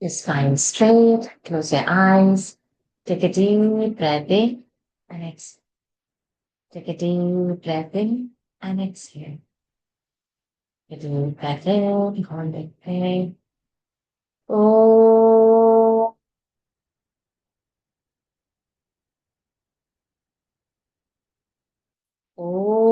Your spine straight. Close your eyes. Take a deep breath in and exhale. Take a deep breath in and exhale. Take a deep breath in. Hold it there. Oh, oh, oh.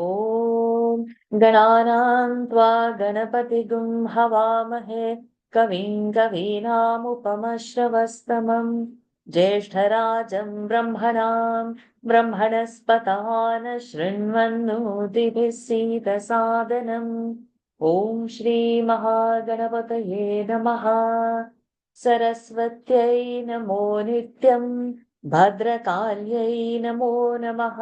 ॐ गणानां त्वा गणपतिगुं हवामहे कविं कवीनामुपमश्रवस्तमम् ज्येष्ठराजं ब्रह्मणां ब्रह्मणस्पतान शृण्वन्नोतिभिः सीदसादनम् ॐ श्रीमहागणपतये नमः सरस्वत्यै नमो नित्यम् भद्रकाल्यै नमो नमः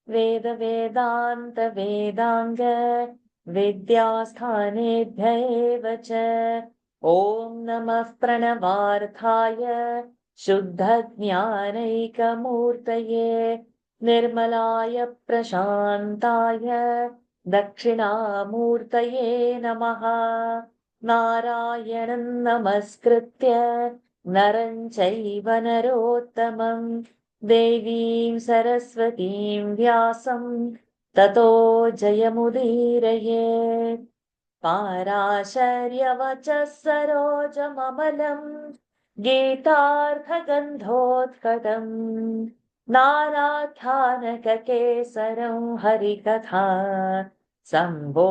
वेद वेदान्त वेदांग विद्यास्थानेभ्य एव च ॐ नमः प्रणवार्थाय शुद्धज्ञानैकमूर्तये निर्मलाय प्रशान्ताय दक्षिणामूर्तये नमः नारायणं नमस्कृत्य नरं चैव नरोत्तमम् देवीं सरस्वतीं व्यासं ततो जयमुदीरये पाराशर्यवचः सरोजममलं गीतार्थगन्धोत्कटम् नानाख्यानककेसरं हरिकथा सम्बोधनाबोधितम्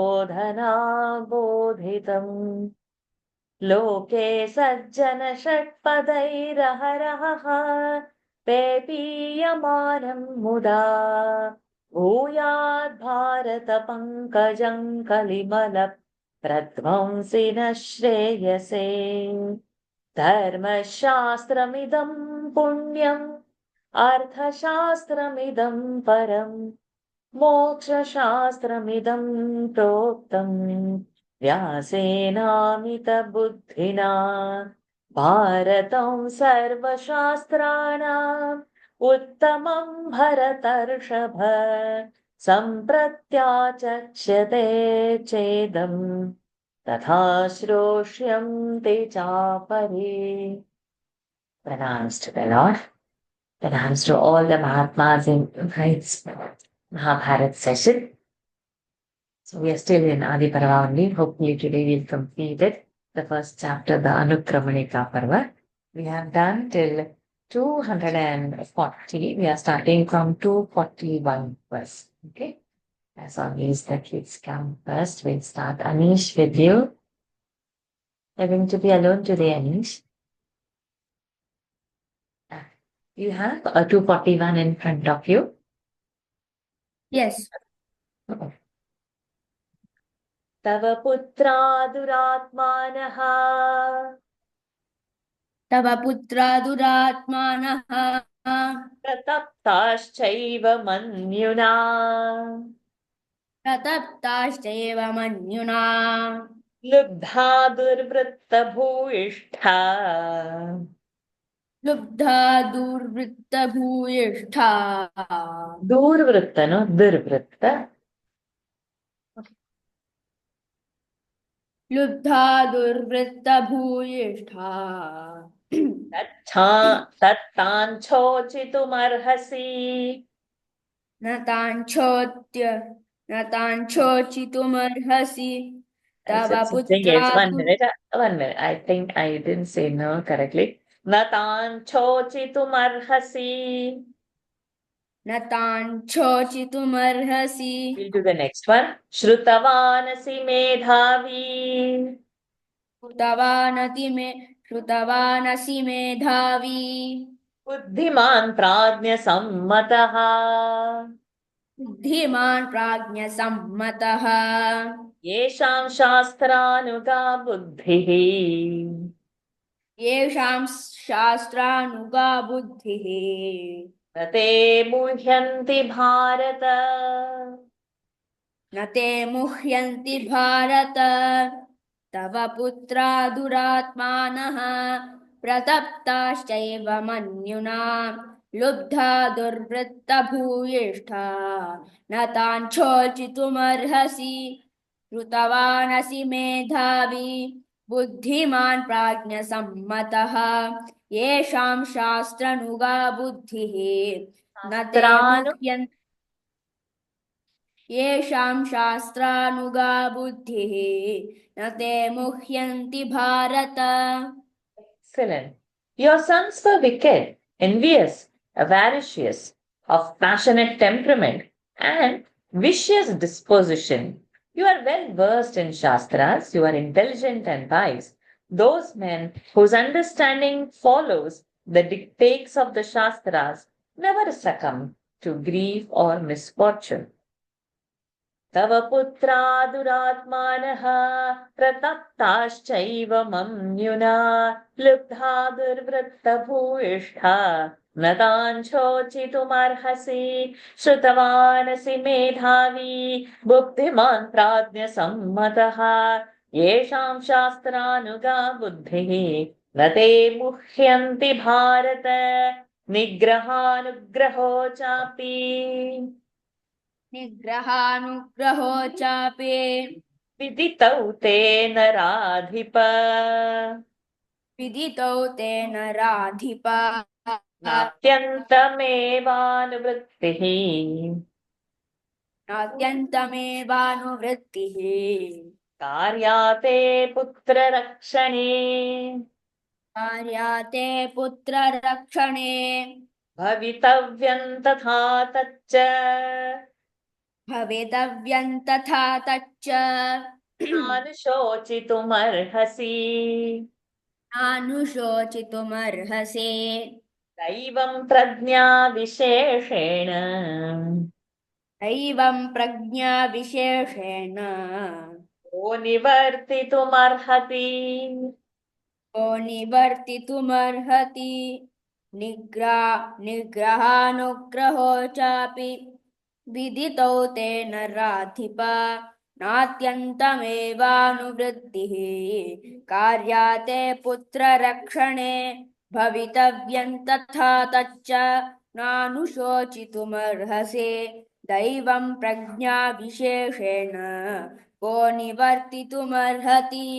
लोके सज्जन षट्पदैरहरहः पेपीयमानं मुदा भूयात् भारत पंकजं कलिमल प्रध्वंसि न श्रेयसे धर्मशास्त्रमिदं पुण्यम् अर्थशास्त्रमिदं परम् मोक्षशास्त्रमिदं प्रोक्तम् व्यासेनामितबुद्धिना भारतं सर्वशास्त्राणाम् उत्तमं भरतर्षभ सम्प्रत्याचक्ष्यते चेदम् तथा श्रोष्यन्ते चापरे. Pronouns to the Lord. Pronouns to all the Mahatmas in tonight's Mahabharata session. So we are still in Adi Parva only. Hopefully today we'll complete it. The first chapter, the Anukramanika Parva. We have done till 240. We are starting from 241 verse. Okay. As always, the kids come first. We'll start. Anish with you. You're going to be alone today, Anish. You have a 241 in front of you. Yes. Okay. तव पुत्रा दुरात्मानः तव पुत्रा दुरात्मानः प्रतप्ताश्चैव मन्युना प्रतप्ताश्चैव मन्युना लुब्धा दुर्वृत्तभूयिष्ठा लुब्धा दुर्वृत्तभूयिष्ठा दुर्वृत्त नो दुर्वृत्त लुब्धा दुर्वृत्तभूयिष्ठा तत्ताञ्छोचितुमर्हसि न ताञ्छोचितुमर्हसि तव पुत्रा Yes, 1 minute. 1 minute. I think I didn't say no correctly. न ताञ्छोचितुमर्हसि. न ताञ्छोचितुमर्हसि. We'll do the next one. श्रुतवानसि मेधावी. श्रुतवानसि मेधावी बुद्धिमान् प्राज्ञसम्मतः. बुद्धिमान् प्राज्ञसम्मतः येषां शास्त्रानुगा बुद्धिः. येषां शास्त्रानुगा बुद्धिः न ते मुह्यन्ति भारत. न ते मुह्यन्ति भारत तव पुत्रा दुरात्मानः प्रतप्ताश्चैव मन्युना लुब्धा दुर्वृत्तभूयिष्ठा न तान् शोचितुमर्हसि श्रुतवानसि मेधावी बुद्धिमान् प्राज्ञसम्मतः येषां शास्त्रनुगा बुद्धिः न ते Shastranu. मुह्यन्ति येषां शास्त्रानुगा बुद्धिः न ते मुह्यन्ति Bharata. Excellent. Your sons were wicked, envious, avaricious, of passionate temperament, and vicious disposition. You are well versed in Shastras, you are intelligent and wise. Those men whose understanding follows the dictates of the Shastras never succumb to grief or misfortune. तव पुत्रा दुरात्मानः प्रतप्ताश्चैव मम्युना लुब्धा दुर्वृत्तभूयिष्ठा न तान् शोचितुमर्हसि श्रुतवानसि मेधावी बुद्धिमान् प्राज्ञसम्मतः येषां शास्त्रानुगा बुद्धिः न ते मुह्यन्ति भारत निग्रहानुग्रहो चापि निग्रहानुग्रहो चापि विदितौ तेन राधिप विदितौ तेन राधिप नात्यन्तमेवानुवृत्तिः नात्यन्तमेवानुवृत्तिः कार्याते पुत्ररक्षणे कार्याते पुत्ररक्षणे भवितव्यं तथा तच्च भवितव्यं तथा तच्च नानुशोचितुमर्हसि नानुशोचितुमर्हसि दैवं प्रज्ञाविशेषेण दैवं प्रज्ञाविशेषेण को निवर्तितुमर्हति को निवर्तितुमर्हति निग्रहानुग्रहो चापि विदितौ तेन राधिप नात्यन्तमेवानुवृत्तिः कार्याते पुत्ररक्षणे भवितव्यं तथा तच्च नानुशोचितुमर्हसि दैवं प्रज्ञाविशेषेण को निवर्तितुमर्हति।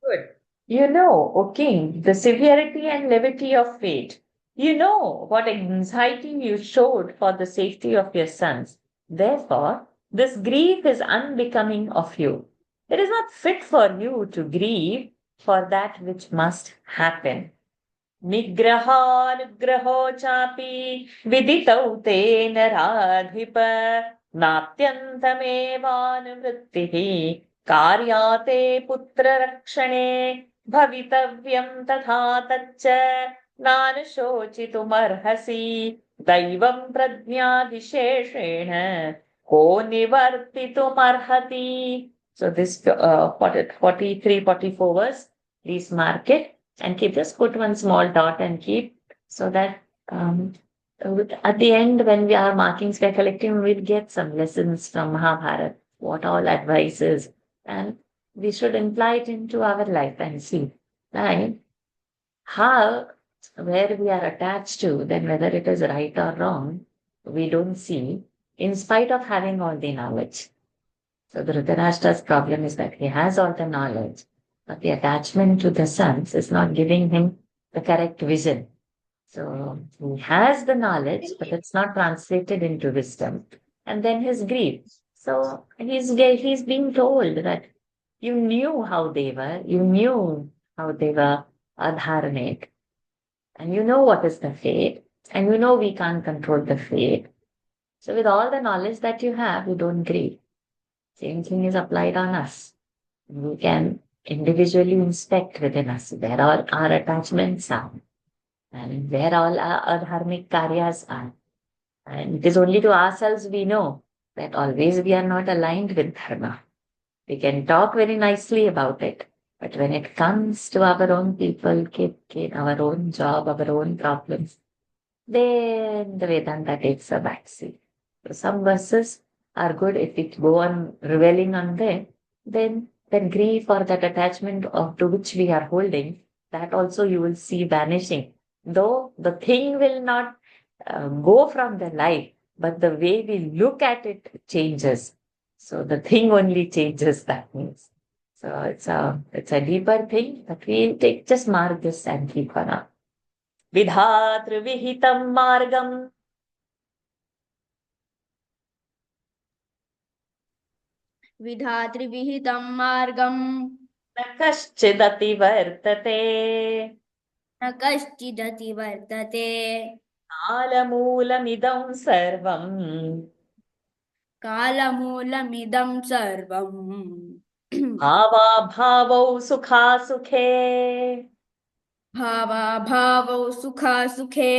Good. You know, O king, the severity and levity of fate. You know what anxiety you showed for the safety of your sons. Therefore, this grief is unbecoming of you. It is not fit for you to grieve for that which must happen. निग्रहानुग्रहो चापि विदितौ तेन राधिप नात्यन्तमेवानुवृत्तिः कार्याते पुत्ररक्षणे भवितव्यं तथा तच्च नानुशोचितुमर्हसि दैवं प्रज्ञाविशेषेण को निवर्तितुमर्हति. So this 43, 44 verse, please mark it and keep, just put one small dot and keep, so that at the end when we are markings we are collecting, we'll get some lessons from Mahabharata, what all advice is, and we should imply it into our life and see, right, how, where we are attached to, then whether it is right or wrong, we don't see, in spite of having all the knowledge. So Dhritarashtra's problem is that he has all the knowledge, but the attachment to the sons is not giving him the correct vision. So he has the knowledge, but it's not translated into wisdom. And then his grief. So he's being told that you knew how they were, adharmic, and you know what is the fate, and you know we can't control the fate. So with all the knowledge that you have, you don't grieve. Same thing is applied on us. We can individually inspect within us where all our attachments are and where all our dharmic karyas are. And it is only to ourselves we know that always we are not aligned with dharma. We can talk very nicely about it, but when it comes to our own people, our own job, our own problems, then the Vedanta takes a backseat. So some verses are good if we go on reveling on them, then that grief or that attachment to which we are holding, that also you will see vanishing. Though the thing will not go from the life, but the way we look at it changes. So the thing only changes, that means. So it's a deeper thing, but we'll take just mark this and keep on up. Vidhatru vihitam margam विधातृविहितं मार्गं न कश्चिदति वर्तते न कश्चिदतिवर्तते कालमूलमिदं सर्वम् कालमूलमिदं सर्वम् भावाभावौ सुखासुखे भावाभावौ सुखासुखे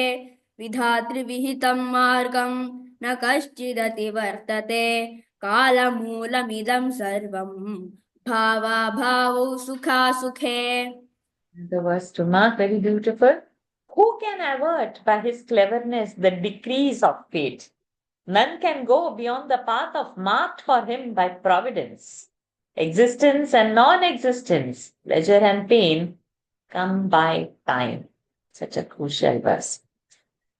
विधातृविहितं मार्गं न कश्चिदतिवर्तते कालमूलमिदं सर्वं भावाभावौ सुखासुखे The verse to mark, very beautiful. Who can avert by his cleverness the decrees of fate? None can go beyond the path of marked for him by providence. Existence and non-existence, pleasure and pain come by time. Such a crucial verse.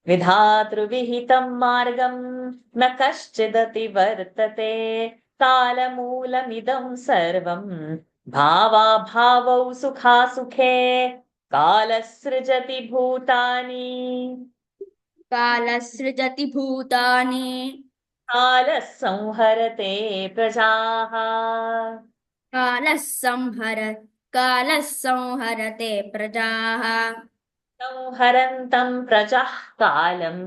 विधातृविहितं मार्गं न कश्चिदति वर्तते कालमूलमिदं सर्वं भावाभावौ सुखासुखे कालसृजति भूतानि कालसृजति भूतानि कालः संहरते प्रजाः कालः संहर कालः संहरते प्रजाः संहरन्तं प्रजाः कालम्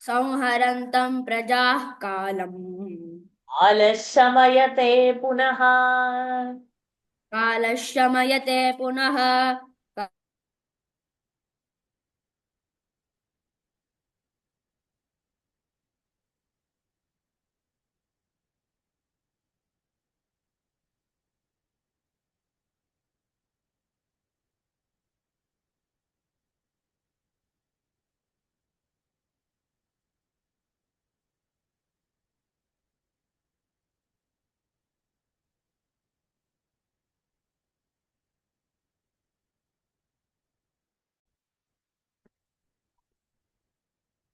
संहरन्तं प्रजाः कालम् कालः शमयते पुनः कालः शमयते पुनः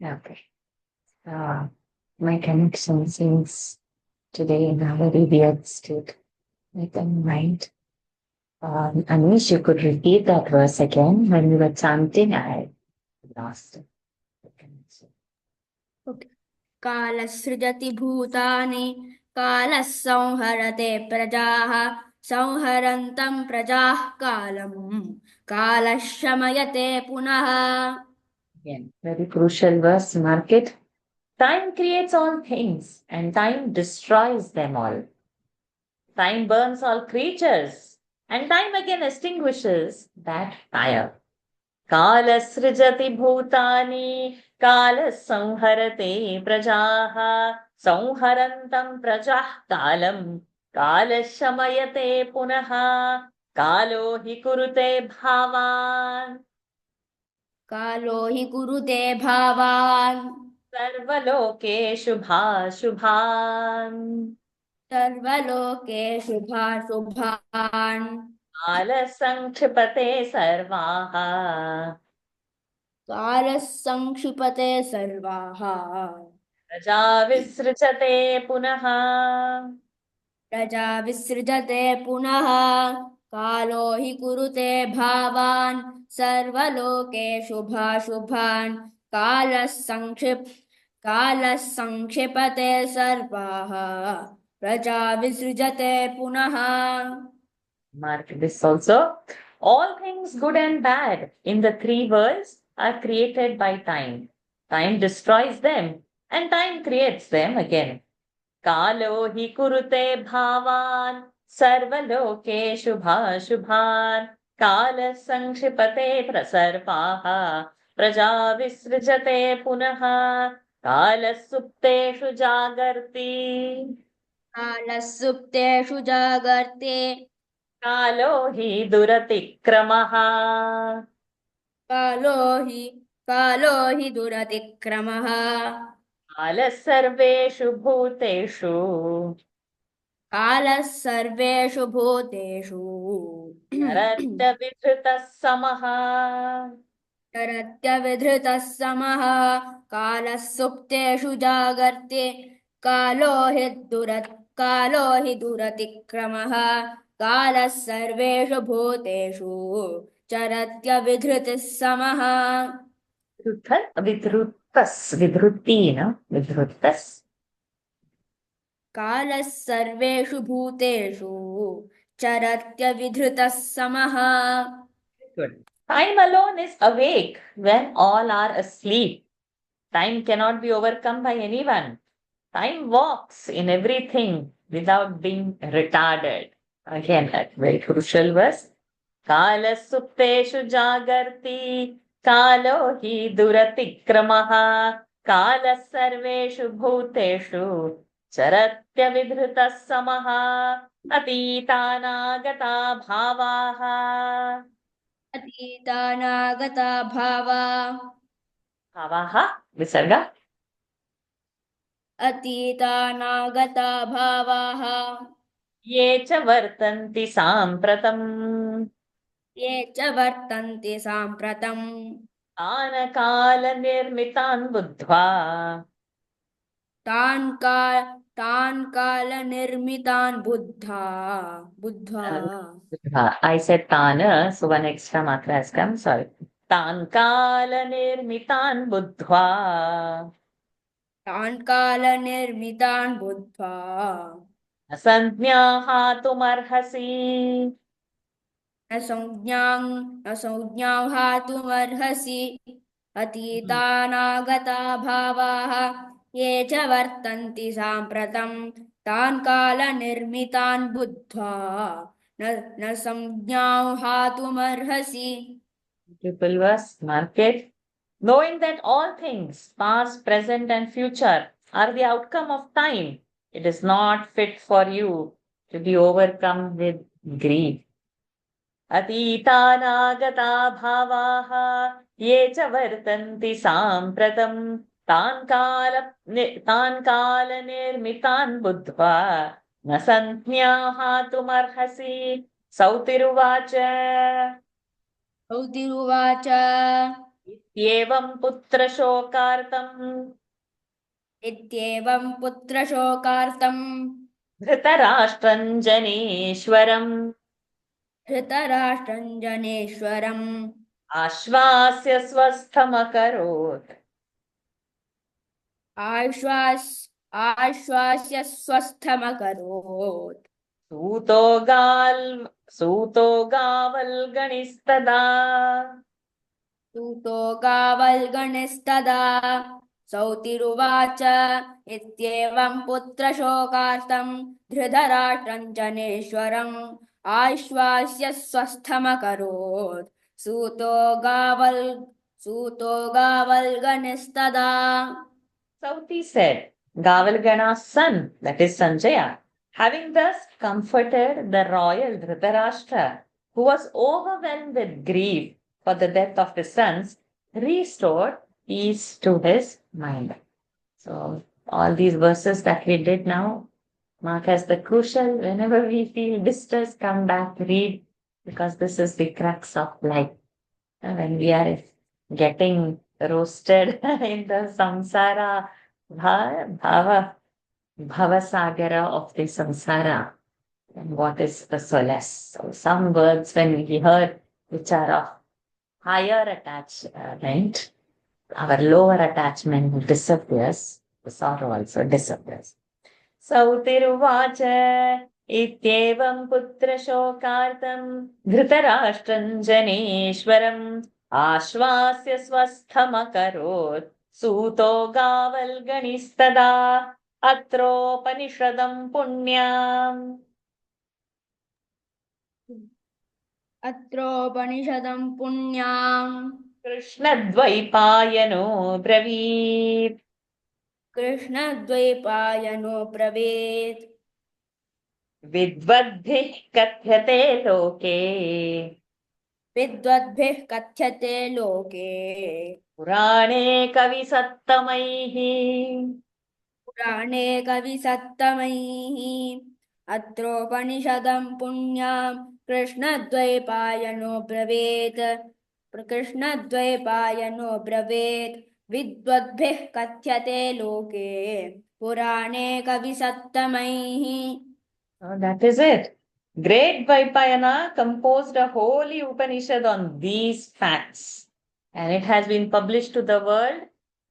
Okay. My connection seems today in a very weird state. I can mind. Anish, you could repeat that verse again. When you were chanting, I lost the connection. कालसृजति भूतानि कालः संहरते प्रजाः संहरन्तं प्रजाः कालम् कालः शमयते पुनः Again, very crucial verse. Mark it. Time creates all things and time destroys them all. Time burns all creatures and time again extinguishes that fire. कालसृजति भूतानि कालः संहरते प्रजाः संहरन्तं प्रजाः कालम् कालः शमयते पुनः कालो हि कुरुते भावान् कालो हि कुरुते भावान् सर्वलोकेषु भाशुभान् सर्वलोकेषु भाशुभान् कालः संक्षिपते सर्वाः कालः संक्षिपते सर्वाः प्रजा विसृजते पुनः प्रजा विसृजते पुनः कालो हि कुरुते भावान् सर्वलोकेषु भाशुभान् कालः संक्षिपते सर्वाः प्रजा विसृजते पुनः Mark this also. All things good and bad in the three worlds are created by time. Time destroys them and time creates them again. Kalo hi kurute bhavan sarvalokeshu bhashubhan kala sankhipate prasarpaha praja visrijate punaha kala supteshu jagarti कालः सुप्तेषु जागर्ते कालो हि दुरतिक्रमः कालो हि कालो हि दुरतिक्रमः कालः सर्वेषु भूतेषु कालः सर्वेषु भूतेषु चरत्य विधृतः समः। शरत्यविधृतः समः कालः सुप्तेषु जागर्ते कालो हि कालो हि दुरतिक्रमः कालः सर्वेषु भूतेषु चरत्यविधृतिः समः विधृति न विधृतस्। कालः सर्वेषु भूतेषु चरत्यविधृतः समः Good. Time alone is awake when all are asleep. Time cannot be overcome by anyone. Time walks in everything without being retarded. Again, that very crucial verse. Kala supteshu jagarti kalo hi duratikramaha kala sarveshu bhuteshu charatya vidhrita samaha अतीतानागता भावाः। अतीतानागता भावा भावाः विसर्ग। अतीतानागता भावाः ये च वर्तन्ति साम्प्रतम् ये च वर्तन्ते साम्प्रतम् कालनिर्मितान् बुद्ध्वा। तान् का तान् कालनिर्मितान् बुद्ध्वा I said तान्, so one extra matra has come, sorry. तान् कालनिर्मितान् बुद्ध्वा तान् कालनिर्मितान् बुद्ध्वा न संज्ञाहातुमर्हसि। न संज्ञां हातुमर्हसि अतीतानागता भावाः ये च वर्तन्ति साम्प्रतं तान् कालनिर्मितान् बुद्ध्वा न संज्ञां हातुमर्हसि People was market, knowing that all things, past, present, and future, are the outcome of time. It is not fit for you to be overcome with grief. अतीतानागता भावाः ये च वर्तन्ति साम्प्रतम् तान् कालनिर्मितान् बुद्ध्वा न संज्ञाहातुमर्हसि। सौतिरुवाच सौतिरुवाच इत्येवं पुत्रशोकार्तम् इत्येवं पुत्रशोकार्तम् धृतराष्ट्रम् जनेश्वरम् धृतराष्ट्रं जनेश्वरम् आश्वास्य स्वस्थमकरोत्। आश्वास्य स्वस्थमकरोत् सूतो गावल्गणिस्तदा सूतो गावल्गणिस्तदा सौतिरुवाच इत्येवं पुत्रशोकार्तं धृतराष्ट्रं जनेश्वरम् आश्वास्य स्वस्थमकरोत् सूतो गावल् सूतो गावल्गणिस्तदा Sauti said, Gavalgana's son, that is Sanjaya, having thus comforted the royal Dhritarashtra, who was overwhelmed with grief for the death of his sons, restored peace to his mind. So, all these verses that we did now mark as the crucial. Whenever we feel distress, come back, read, because this is the crux of life. And when we are getting roasted in the samsara bhavasagara of the samsara, and what is the solace? So some words when we heard which are of higher attachment, our lower attachment disappears, the sorrow also disappears. सौतिरुवाच इत्येवं पुत्रशोकार्तं धृतराष्ट्रं जनेश्वरम् आश्वास्य स्वस्थमकरोत् सूतो गावल्गणिस्तदा अत्रोपनिषदं पुण्याम् अत्रोपनिषदं पुण्याम् कृष्णद्वैपायनो ब्रवीत् कृष्णद्वैपायनो ब्रवीत् विद्वद्भिः कथ्यते लोके विद्वद्भिः कथ्यते लोके पुराणे कविसत्तमैः पुराणे कविसत्तमैः अत्रोपनिषदं पुण्यां कृष्णद्वैपायनो ब्रवीत् विद्वद्भिः कथ्यते लोके पुराणे कविसत्तमैः. Oh, that is it. Great Vaipayana composed a holy Upanishad on these facts, and it has been published to the world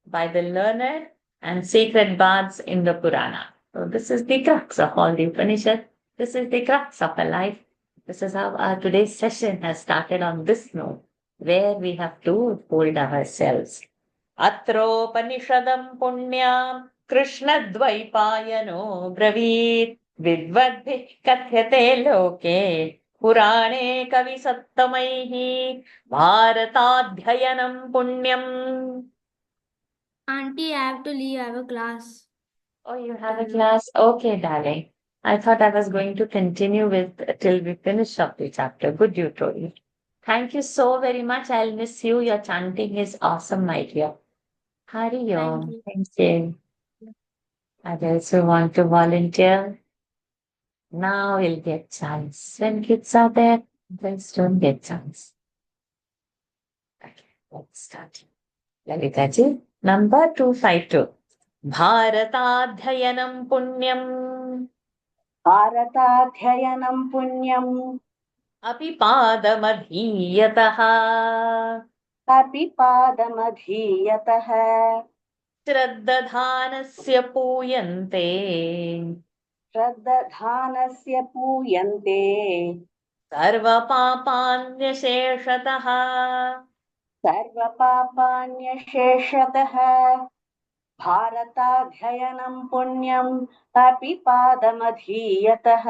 by the learned and sacred bards in the Purana. So, this is the crux of all the Upanishad. This is the crux of our life. This is how our today's session has started on this note, where we have to hold ourselves. Atropanishadam punyam Krishnadvaipayano ब्रवीत् विद्वद्भिः कथ्यते लोके पुराणे कविसत्तमैः भारताध्ययनं पुण्यम्. Auntie, I have to leave. I have a class. Oh, you have a class? Okay, darling. I thought I was going to continue with till we finish up the chapter. Good you told me. Thank you so very much. I'll miss you. Your chanting is awesome, my dear. Hari Thank Om. you. Thank you. Others who want to volunteer, now we'll get chance. When kids are there, adults don't get chance. Okay, let's start. Lalitaji, number 252. Bharataadhyayanam punyam भारताध्ययनं पुण्यम् api padamadhiyataha अपि पादमधीयतः श्रद्दधानस्य पूयन्ते श्रद्दधानस्य पूयन्ते सर्वपापान्यशेषतः. सर्वपापान्यशेषतः भारताध्ययनं पुण्यम् अपि पादमधीयतः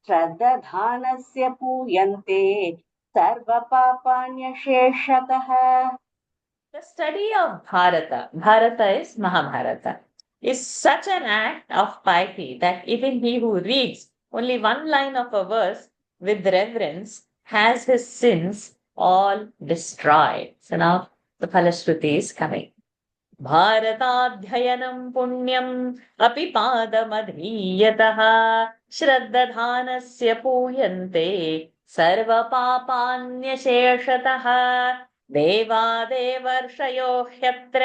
श्रद्दधानस्य पूयन्ते सर्वपापान्यशेषतः. The study of Bharata, Bharata is Mahabharata, is such an act of piety that even he who reads only one line of a verse with reverence has his sins all destroyed. So now the Phalashruti is coming. Bharatadhyayanam punyam api padamadhiyataha shraddadhanasya puyante sarva papanyasheshataha देवादेवर्षयो ह्यत्र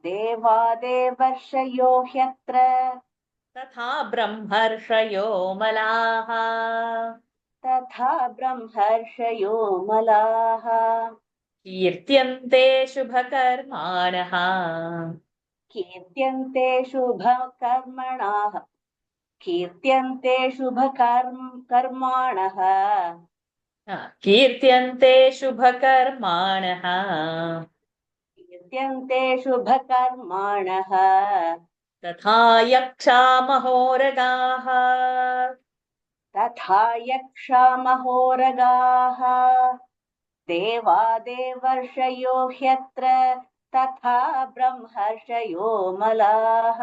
देवादेवर्षयो ह्यत्र तथा ब्रह्मर्षयो मलाः तथा ब्रह्मर्षयो मलाः कीर्त्यन्ते शुभकर्माणः कीर्त्यन्ते शुभकर्मणः कीर्त्यन्ते शुभकर्माणः कीर्त्यन्ते शुभकर्माणः कीर्त्यन्ते शुभकर्माणः तथा यक्षामहोरगाः तथा यक्षामहोरगाः देवादेवर्षयो ह्यत्र तथा ब्रह्मर्षयो मलाः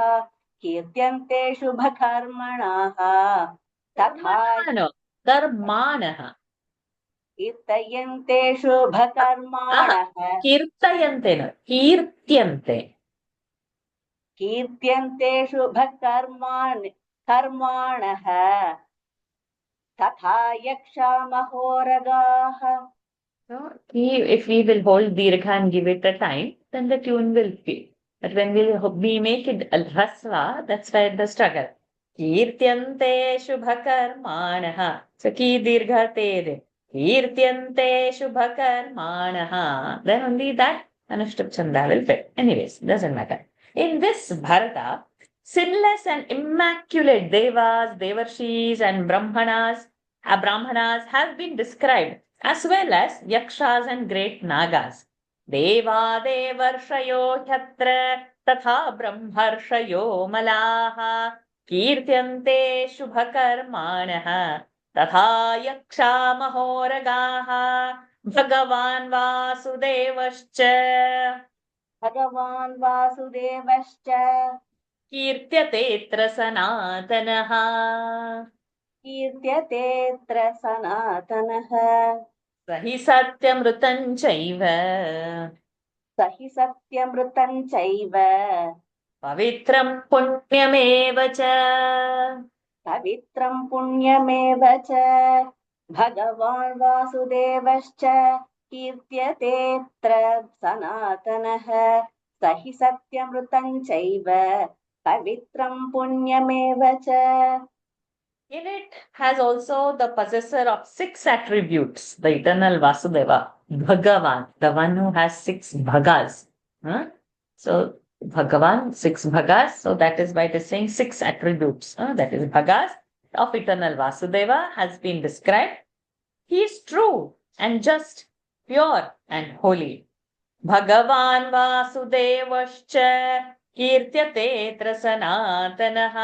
कीर्त्यन्ते शुभकर्मणः तथा कर्माणः कीर्तयन्ते शुभकर्माणः कीर्तयन्ते न कीर्त्यन्ते कीर्त्यन्ते कर्माणः तथा यक्षामहोरगाः. So, if we will hold dirgha and give it a time, then the tune will feel. But when we make it rasva, that's where the struggle. Kirtyante shubhakarmanaha. So, ki dirgha te. Kirtyante shubhakarmanaha. Then only that Anushtup Chanda will fit. Anyways, doesn't matter. In this Bharata, sinless and immaculate devas, devarshis and brahmanas have been described, as well as yakshas and great nagas. Deva devarshayo hyatra tatha brahmarshayo malaha kirtyante shubhakarmanaha tatha yaksha mahoragaha bhagavan vasudevascha भगवान् वासुदेवश्च कीर्त्यतेऽत्र सनातनः कीर्त्यतेऽत्र सनातनः स हि सत्यमृतं चैव स हि सत्यमृतं चैव पवित्रं पुण्यमेव च पवित्रं पुण्यमेव च भगवान् वासुदेवश्च कीर्त्यतेऽत्र सनातनः स हि सत्यमृतं चैव पवित्रं पुण्यमेव च In it has also the possessor of 6 attributes, the eternal Vasudeva, Bhagavan, the one who has 6 bhagas. Huh? So, Bhagavan, 6 bhagas. So, that is why it is saying 6 attributes. That is bhagas of eternal Vasudeva has been described. He is true and just, pure and holy. Bhagavan Vasudevascha कीर्त्यतेऽत्र सनातनः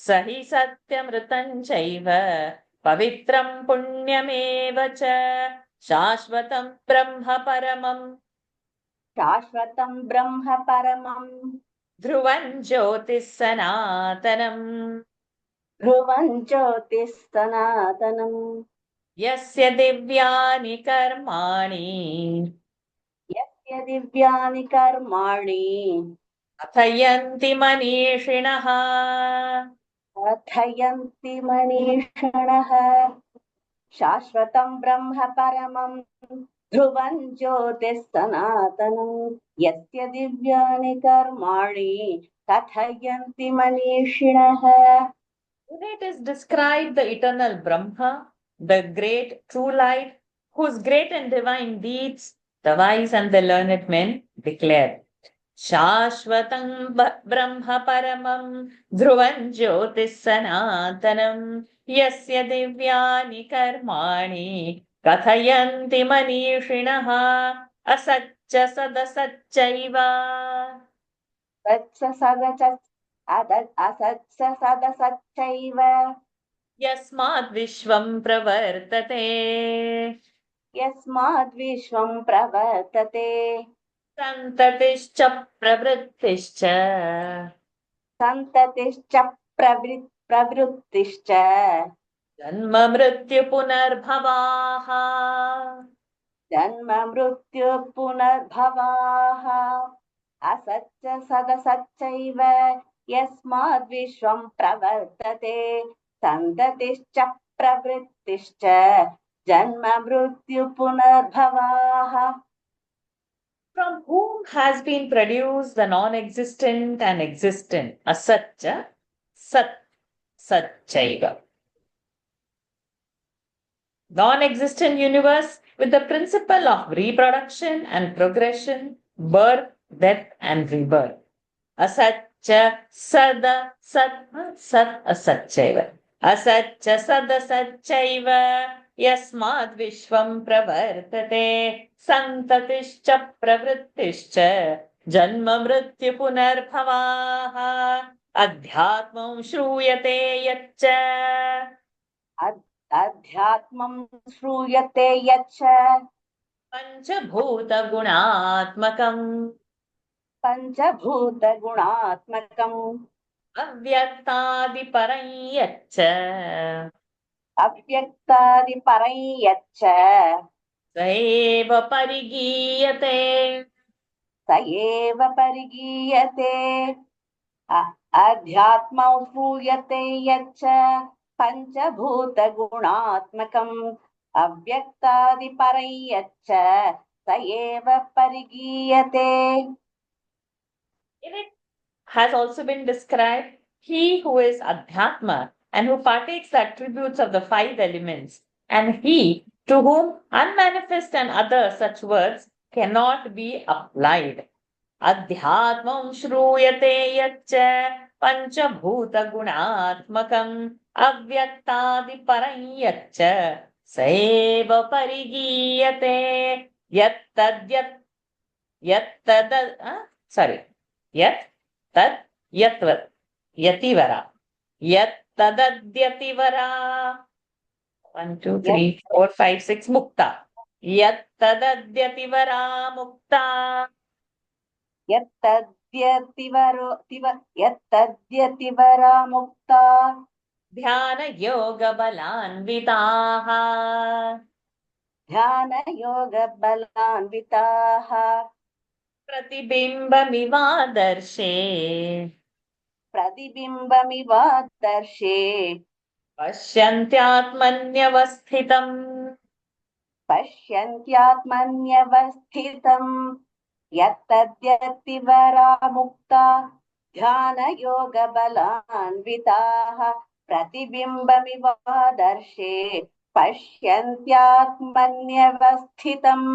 स हि सत्यमृतं चैव पवित्रं पुण्यमेव च शाश्वतं ब्रह्म परमम् शाश्वतं ब्रह्म परमं ध्रुवं ज्योतिः सनातनम् ध्रुवं ज्योतिः सनातनम् यस्य दिव्यानि कर्माणि यस्य दिव्यानि कर्माणि कथयन्ति मनीषिणः कथयन्ति मनीषिणः शाश्वतं ब्रह्म परमं ध्रुवं ज्योतिः सनातनं यस्य दिव्यानि कर्माणि कथयन्ति मनीषिणः In it is described the eternal Brahma, the great true light, whose great and divine deeds the wise and the learned men declare. Shashvatam Brahma Paramam Dhruvan Jyotis Sanatanam Yasya Divyani Karmani Kathayanti Manishinaha Asaccha Sadasacchaiva असत्स सदसच्चैव Yasmad Vishwam Pravartate यस्माद्विश्वं प्रवर्तते सन्ततिश्च प्रवृत्तिश्च सन्ततिश्च प्रवृत्तिश्च जन्म मृत्यु पुनर्भवाः जन्म मृत्यु पुनर्भवाः असच्च सदसच्चैव यस्माद्विश्वं प्रवर्तते सन्ततिश्च प्रवृत्तिश्च जन्म मृत्यु पुनर्भवाः from whom has been produced the non-existent and existent asatcha sat satchaiva non-existent universe with the principle of reproduction and progression, birth, death, and rebirth. Asatcha sada sat sat asatchaiva. Asatcha sada satchaiva yasmad vishvam pravartate santatischa pravrittischa janma mrityu punarbhavaha adhyatmam shruyate yaccha अध्यात्मं श्रूयते यच्च पञ्चभूतगुणात्मकम् पञ्चभूतगुणात्मकम् अव्यक्तादिपरं यच्च अव्यक्तादिपरं यच्च स एव परिगीयते स एव परिगीयते अध्यात्मं श्रूयते यच्च पञ्चभूतगुणात्मकम् अव्यक्तादिपरं यच्च स एव परिगीयते In it has also been described he who is Adhyatma and who partakes the attributes of the 5 elements, and he to whom unmanifest and other such words cannot be applied. Adhyatmam shruyate yaccha panchabhutagunaatmakam avyaktaadiparam yaccha saeva parigiyate yattadyat yattad sorry yat tad yatvat yativara yattadadyativara 1 2 3 4 5 6 mukta yattadadyativara mukta यत्तद्यतिवरा मुक्ता ध्यानयोगबलान्विताः ध्यानयोगबलान्विताः प्रतिबिम्बमिवादर्शे प्रतिबिम्बमिवादर्शे पश्यन्त्यात्मन्यवस्थितम् पश्यन्त्यात्मन्यवस्थितम् यत्तद्यतिवरामुक्ता ध्यानयोगबलान्विताः प्रतिबिम्बमिवादर्शे पश्यन्त्यात्मन्यवस्थितम्.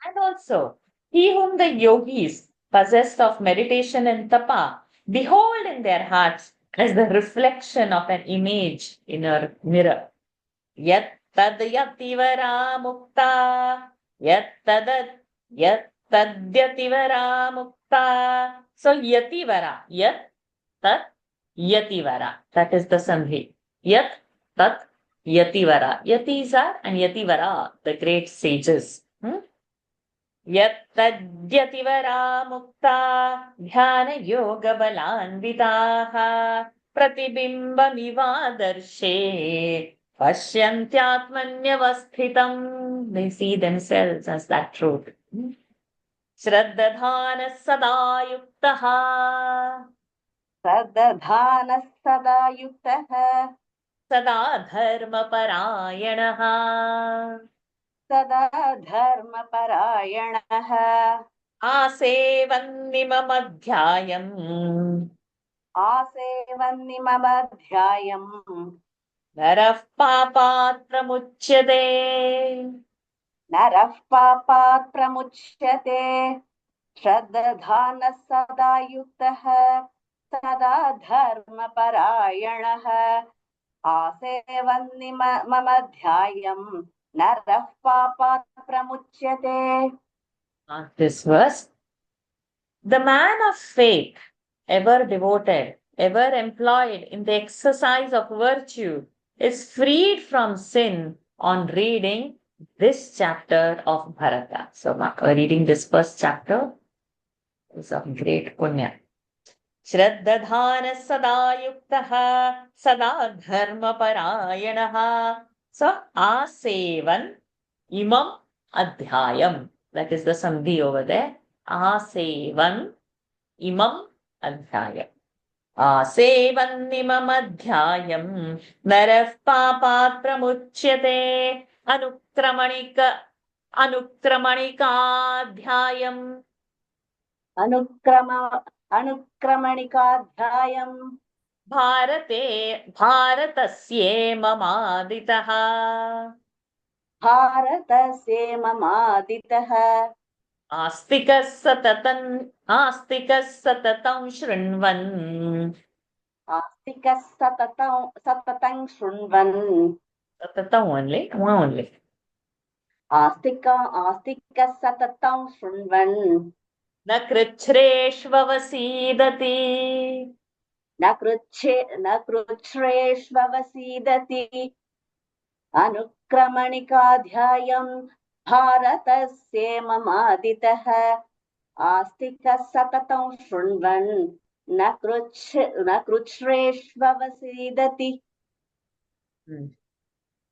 And also, he whom the yogis possessed of meditation and tapa behold in their hearts as the reflection of an image in a mirror. Yat tad yativara mukta, yat tad yat tadyativara mukta. So yativara, yat tat yativara. That is the sandhi. Yat tat yativara. Yatis are and yativara, the great sages. यत्तद्यतिवरा मुक्ता ध्यानयोगबलान्विताः प्रतिबिम्बमिवादर्शे पश्यन्त्यात्मन्यवस्थितम्. They see themselves as that truth. श्रद्दधानः सदा युक्तः सदधानः सदा युक्तः सदा धर्मपरायणः सदा धर्मपरायणः आसेवन्निममध्यायम् आसेवन्निममध्यायम् नरः पापात् प्रमुच्यते नरः पापात् प्रमुच्यते श्रद्धानः सदा युक्तः सदा धर्मपरायणः आसेवन्निममध्यायम् नरः पापात् प्रमुच्यते. This verse, the man of faith, ever devoted, ever employed in the exercise of virtue, is freed from sin on reading this chapter of Bharata. So, reading this first chapter is of great punya. श्रद्दधानः सदा युक्तः सदा धर्मपरायणः स आसेवन् imam adhyayam. That is the sandhi over there. Asevan imam adhyayam. Asevan imam adhyayam narah papat pramuchyate anukramanikadhyayam. अनुक्रमणिकाध्यायम् भारते भारतस्ये ममादितः भारतस्य ममादितः आस्तिकः सततं शृण्वन् आस्तिकः सततं शृण्वन् सततं only आस्तिकः सततं शृण्वन् न कृच्छ्रेष्ववसीदति न कृच्छ्रेष्ववसीदति अनुक्रमणिकाध्यायम् भारतस्य ममादितः आस्तिकः सततं शृण्वन् न कृच्छ्रेष्ववसीदति.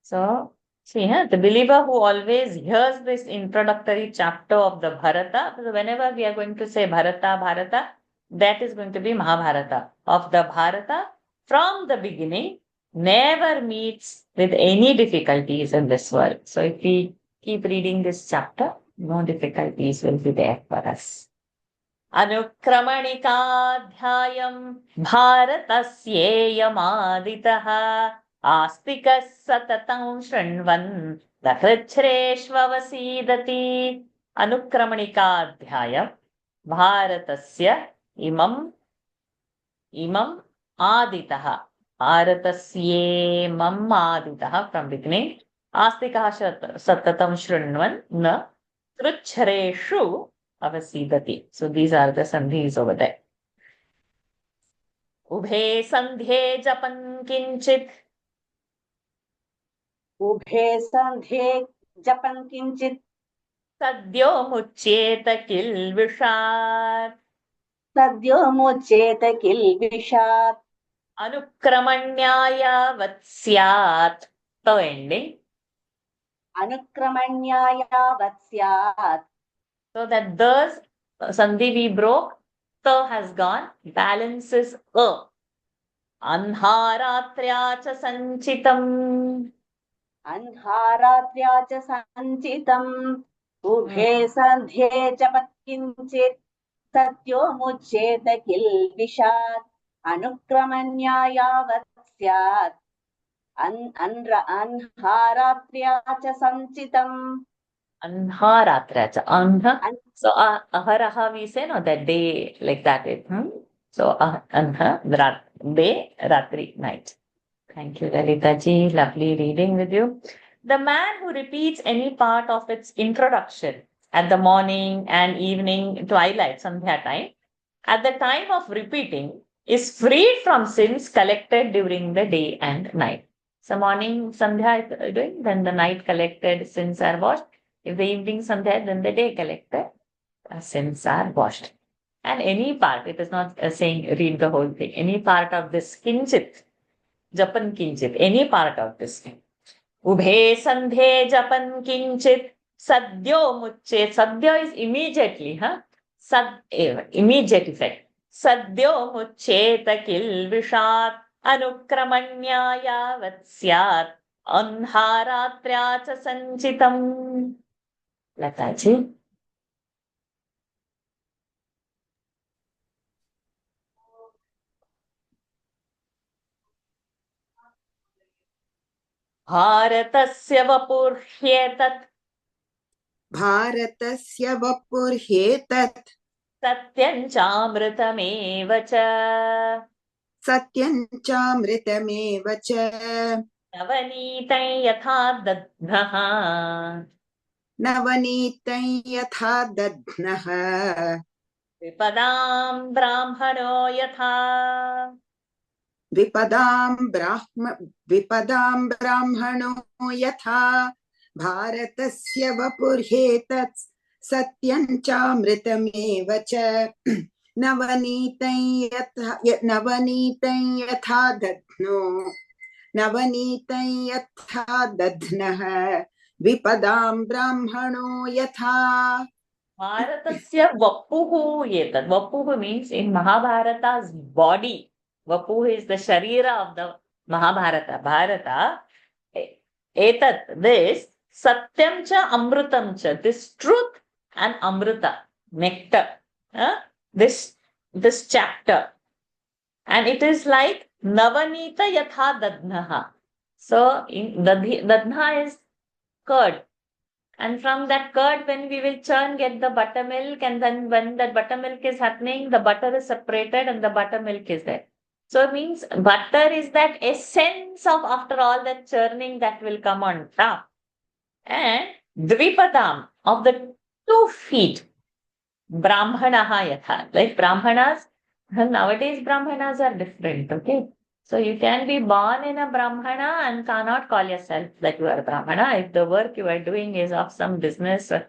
So, see, the believer who always hears this introductory chapter of the Bharata, so whenever we are going to say Bharata, that is going to be Mahabharata. Of the Bharata, from the beginning, never meets with any difficulties in this world. So, if we keep reading this chapter, no difficulties will be there for us. अनुक्रमणिकाध्यायम् भारतस्येयमादितः आस्तिकः सततं शृण्वन् न कृच्छ्रेष्ववसीदति. अनुक्रमणिकाध्यायम् भारतस्य इमम् आदितः भारतस्येमम् आदितः from beginning आस्तिकः सततं शृण्वन् न कृच्छ्रेषु avasiddhati. So these are the sandhis over there. Ubhe sandhye japan kinchit. उभे सन्ध्ये जपन् किञ्चित् Sadyo muchyeta kilvishat. सद्यो मुच्येत किल्बिषात् Anukramanyaya vatsyat. The ending. अनुक्रमण्यायावत् स्यात्. So that thus Sandhi we broke, ta has gone, balance is a. Anharatrya cha sanchitam. अह्नारात्र्या च सञ्चितम् उभे Hmm. सन्ध्ये च पत्किञ्चित् सत्यो मुच्येत किल्बिषात् अनुक्रमण्यायावत् स्यात् अह्नारात्र्या च सञ्चितम् Anharatra cha. So aharaha we say no that day like that. So day, ratri, night. Thank you, Lalita ji. Lovely reading with you. The man who repeats any part of its introduction at the morning and evening twilight, Sandhya time, at the time of repeating, is freed from sins collected during the day and night. So morning Sandhya is doing, then the night collected sins are washed. If the evening Sandhya, then the day collected sins are washed. And any part, it is not saying read the whole thing, any part of this kinchit, japan kinchit, any part of this thing. Ubhe sandhe japan kinchit sadyo mucche. Sadyo is immediately, immediate effect. Sadyo mucchet kil vishat anukramanya vatsyat anharatrya cha sanchitam. Lataji. भारतस्य वपुर्ह्येतत् भारतस्य वपुर्ह्येतत् सत्यं चामृतमेव च सत्यं चामृतमेव च नवनीतं यथा दध्नः नवनीतं यथा दध्नः विपदां ब्राह्मणो यथा विपदां ब्राह्मणो यथा भारतस्य वपुर्ह्येतत् सत्यं चामृतमेव च नवनीतं यथा दध्नो नवनीतं यथा दध्नः विपदां ब्राह्मणो यथा भारतस्य वपुः एतत्. Vapuh means in Mahabharata's body. Vapuh is the Sharira of the Mahabharata. Bharata. Etat, this. Satyam cha amrutam cha. This truth and amrita, nectar. This chapter. And it is like Navanita yatha dadnaha. So in dadna is curd. And from that curd, when we will churn, get the buttermilk, and then when that buttermilk is happening, the butter is separated and the buttermilk is there. So it means butter is that essence of after all that churning that will come on top. And dvipadam, of the 2 feet, brahmanaha yatha. Like brahmanas, nowadays brahmanas are different, okay? So you can be born in a brahmana and cannot call yourself that you are a brahmana if the work you are doing is of some business or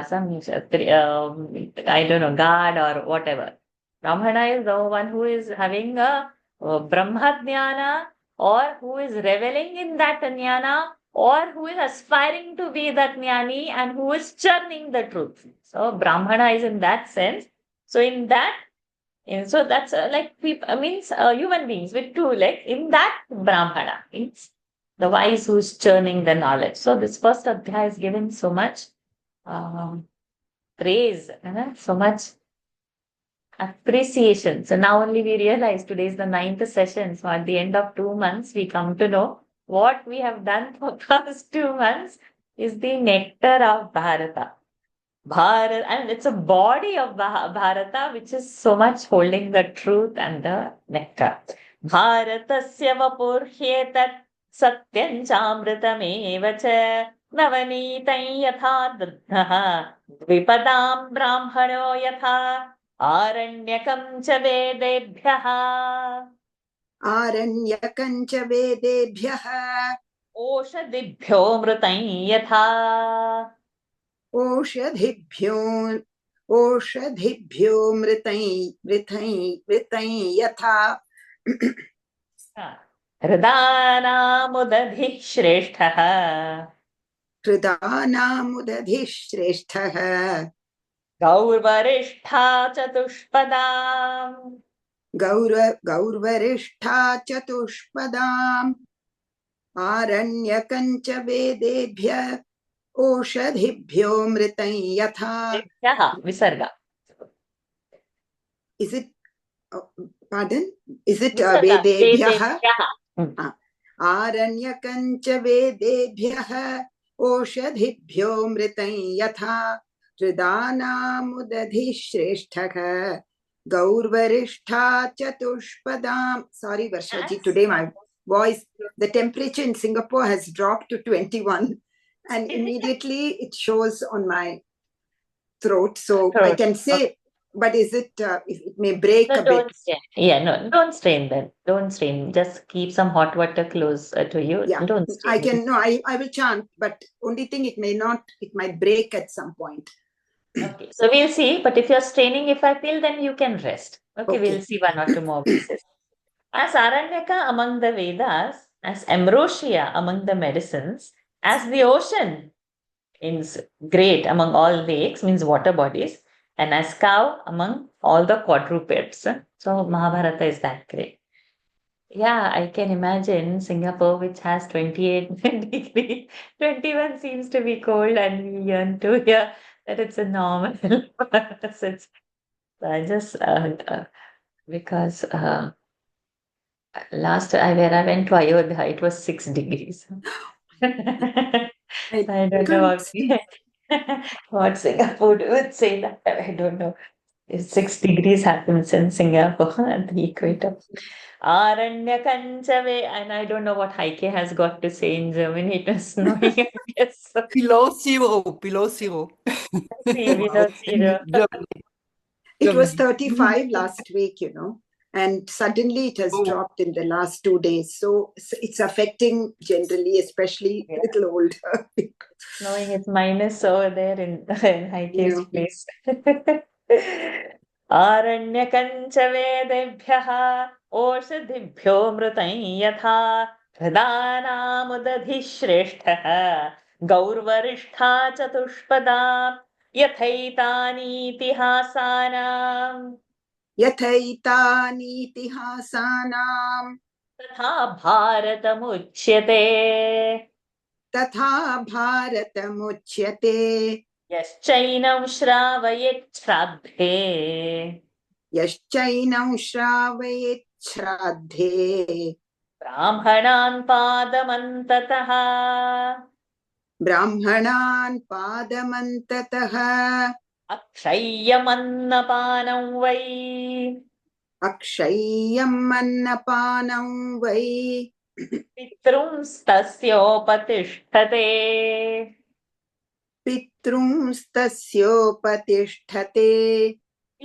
some, I don't know, god or whatever. Brahmana is the one who is having a brahma jnana, or who is reveling in that jnana, or who is aspiring to be that jnani and who is churning the truth. So brahmana is in that sense. So in that, and so that's like people means human beings with 2 legs. In that brahmana means the wise who's churning the knowledge. So this first adhyaya is given so much praise, so much appreciation. So now only we realize today is the 9th session. So at the end of 2 months, we come to know what we have done for past 2 months is the nectar of Bharata. Bharat, and it's a body of Bharata which is so much holding the truth and the nectar. Bharatasya vapurhyetat satyam chamritameva cha navanitam yatha dadhaha dvipadam brahmano yatha aranyakam cha vedebhyaha आरण्यकं च वेदेभ्यः ओषधिभ्यो मृतं यथा ओषधिभ्यो मृतं यथा हृदानामुदधिः श्रेष्ठः हृदानामुदधिः श्रेष्ठः गौर्वरिष्ठा चतुष्पदाम् गौर्वरिष्ठा चतुष्पदाम् आरण्यकञ्च वेदेभ्य ओषधिभ्यो मृतं यथा. विसर्ग. Is it, pardon? Is it विसर्ग. वेदेभ्यः? वेदेभ्यः. आरण्यकञ्च वेदेभ्यः ओषधिभ्यो मृतं यथा हृदानामुदधिः श्रेष्ठः गौर्वरिष्ठा चतुष्पदाम्. Sorry Varshaji, today my voice, the temperature in Singapore has dropped to 21 and immediately it shows on my throat, so I can say, but is it, it may break No, a don't bit. strain. Yeah, no, don't strain then. Don't strain. Just keep some hot water close to you. Yeah, Don't strain. I can, no, I will chant, but only thing it may not, it might break at some point. Okay, so we'll see. But if you're straining, if I feel, then you can rest. Okay, we'll Okay. see one or two more pieces. As Aranyaka among the Vedas, as Ambrosia among the medicines, as the ocean is great among all lakes, means water bodies, and as cow among all the quadrupeds. So Mahabharata is that great. Yeah, I can imagine Singapore, which has 28 degrees. 21 seems to be cold, and we yearn to hear that it's a normal for us. I just because last where I went to Ayodhya, it was 6 degrees. I don't know what Singapore would say that. I don't know. If 6 degrees happens in Singapore at the equator. Aranyakanchave, and I don't know what Heike has got to say in Germany. It was snowing, I guess. Below zero, below zero. See, below zero. It was 35 last week, you know, and suddenly it has dropped in the last 2 days. So it's affecting generally, especially little older. Knowing it's minus over there in Heike's place. आरण्यकञ्च वेदेभ्यः ओषधिभ्यो मृतं यथा हृदानामुदधिः श्रेष्ठः गौर्वरिष्ठा चतुष्पदा यथैतानीतिहासानाम् तथा भारतमुच्यते यश्चैनं श्रावयेत् श्राद्धे ब्राह्मणान् पादमन्ततः अक्षय्यमन्नपानं वै पितृंस्तस्योपतिष्ठते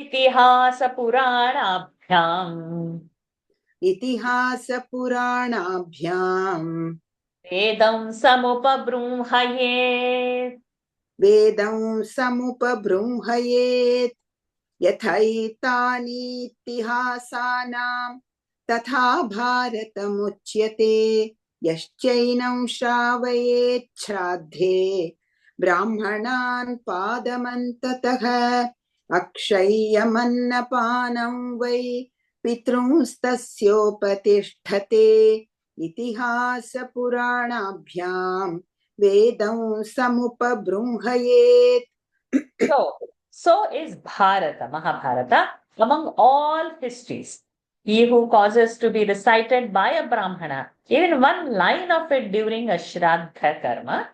इतिहासपुराणाभ्याम् वेदं समुपबृंहयेत् यथैतानीतिहासानां तथा भारतमुच्यते यश्चैनं श्रावयेत् श्राद्धे ब्राह्मणान् पादमन्ततः अक्षय्यमन्नपानं वै पितृंस्तस्योपतिष्ठते इतिहासपुराणाभ्याम् वेदं समुपबृंहयेत्. So is Bharata, Mahabharata, among all histories. He who causes to be recited by a Brahmana, even one line of it during a Shraddha karma,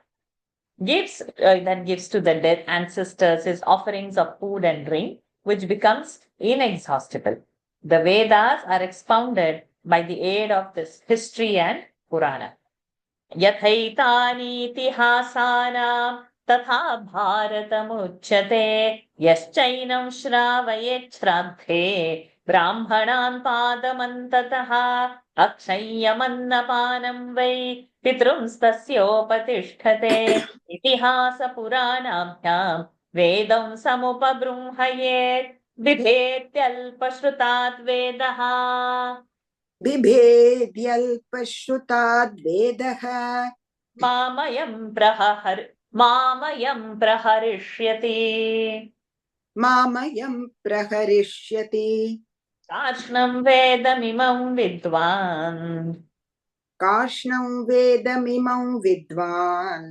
gives to the dead ancestors his offerings of food and drink, which becomes inexhaustible. The Vedas are expounded by the aid of this history and Purana. Yathaitani itihasanam तथा भारतमुच्यते यश्चैनं श्रावयेत् श्राद्धे ब्राह्मणान् पादमन्ततः अक्षय्यमन्नपानं वै पितृंस्तस्योपतिष्ठते इतिहासपुराणाभ्यां वेदं समुपबृंहयेत् बिभेत्यल्पश्रुताद् वेदः मामयं प्रहरिष्यति. मामयं प्रहरिष्यति कार्ष्णं वेदमिमं विद्वान् कार्ष्णं वेदमिमं विद्वान्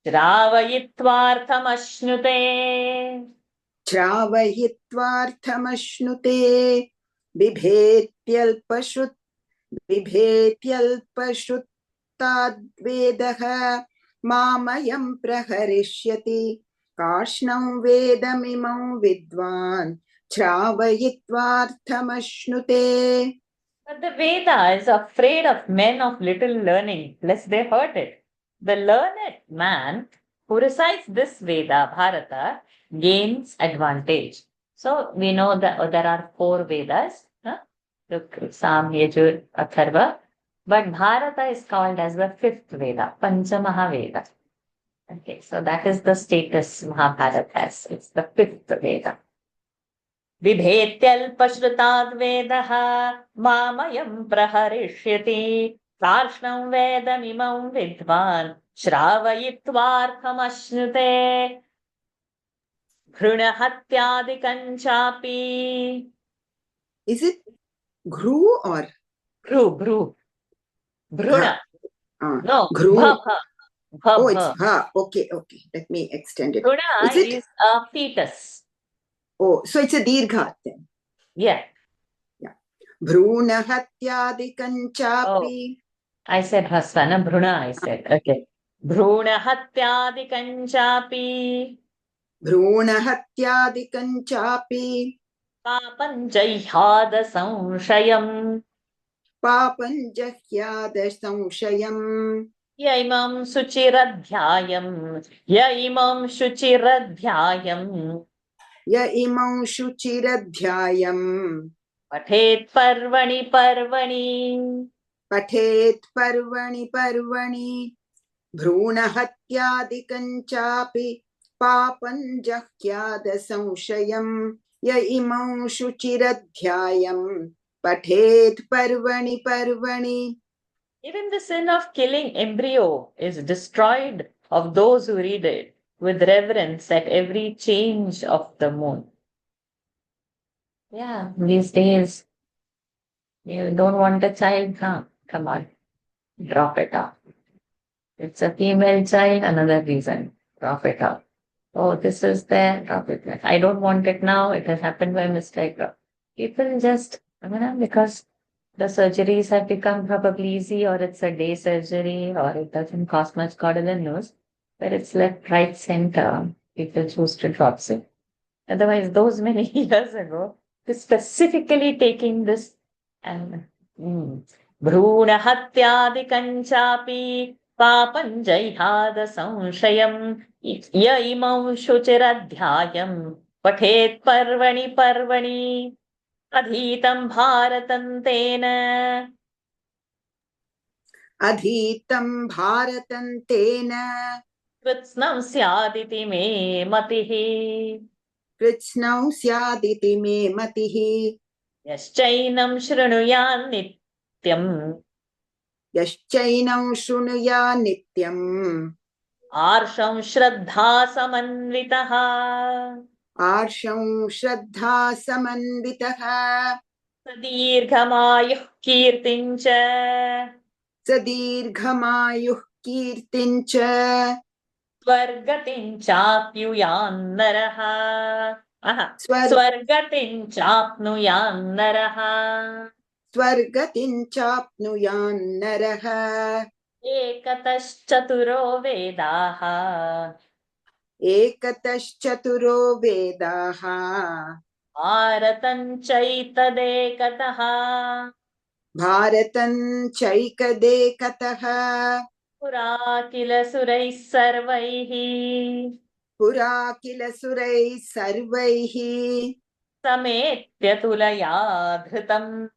श्रावयित्वार्थमश्नुते श्रावयित्वार्थमश्नुते बिभेत्यल्पश्रुत् बिभेत्यल्पश्रुताद्वेदः मामयं प्रहरिष्यति कार्ष्णं वेदमिमं विद्वान् श्रावयित्वार्थमश्नुते. But the Veda is afraid of men of little learning, lest they hurt it. The learned man who recites this Veda, Bharata, gains advantage. So we know that there are 4 Vedas, huh? Sam, Yajur, Atharva. But Bharata is called as the 5th Veda, Panchamaha Veda. Okay, so that is the status Mahabharata has. It's the 5th Veda. बिभेत्यल्पश्रुताद् वेदः मामयं प्रहरिष्यति कार्ष्णं वेदमिमं विद्वान् श्रावयित्वार्थमश्नुते भ्रूणहत्यादिकं चापि. Is it Gru or भ्रू भ्रूण no Gru? bha Oh, it's Bha. Okay. Let me extend it. Bhruna is a fetus. Oh, so it's a Dirgha then. Yeah. Bhruna hatyadikam chapi. I said Hasvana, Bhruna I said. Okay. Bhruna hatyadikam chapi. Bhruna hatyadikam chapi. Papam jahyada samshayam. Papam jahyada samshayam. Yaimam suchiradhyayam. Yaimam shuchiradhyayam. Ya imam shuchiradhyayam. Pathet parvani parvani. Pathet parvani parvani. Bhruna hatyadikam chapi. Papam jahyada samshayam. Ya imam shuchiradhyayam. Pathet parvani parvani. Even the sin of killing embryo is destroyed of those who read it with reverence at every change of the moon. Yeah, these days, you don't want a child, huh? Come on, drop it off. It's a female child, another reason, drop it off. Oh, this is there, drop it there. I don't want it now, it has happened by mistake. People just, because the surgeries have become probably easy, or it's a day surgery, or it doesn't cost much, God only knows, but it's left, right, center. People choose to drop it. Otherwise, those many years ago, specifically taking this and Bhruna hatyadikam chapi papam jaihada samshayam ya imam shuchiradhyayam pathet parvani parvani adhitam bharatam tena. Adhitam bharatam tena. Kritsnam syaditi me matihi. Kritsnau syaditi me matihi. Yaschainam shrunuyan nityam. Yaschainam shrunuya nityam. Arsham shraddha samanvitaha. Arsham shraddha samanvitaha. Sadirghamayuh kirtincha. Sadirghamayuh kirtincha. Swargatinchapyuyan naraha. Swargatinchapnuyan naraha. Swargatinchapnuyan naraha. Ekataschaturo vedaha. Ekataschaturo vedaha. Bharatam chaitadekataha. Bharatan chaikadekataha. Pura kila surai sarvaihi. Pura kila surai sarvaihi. Sametya tulaya dhritam.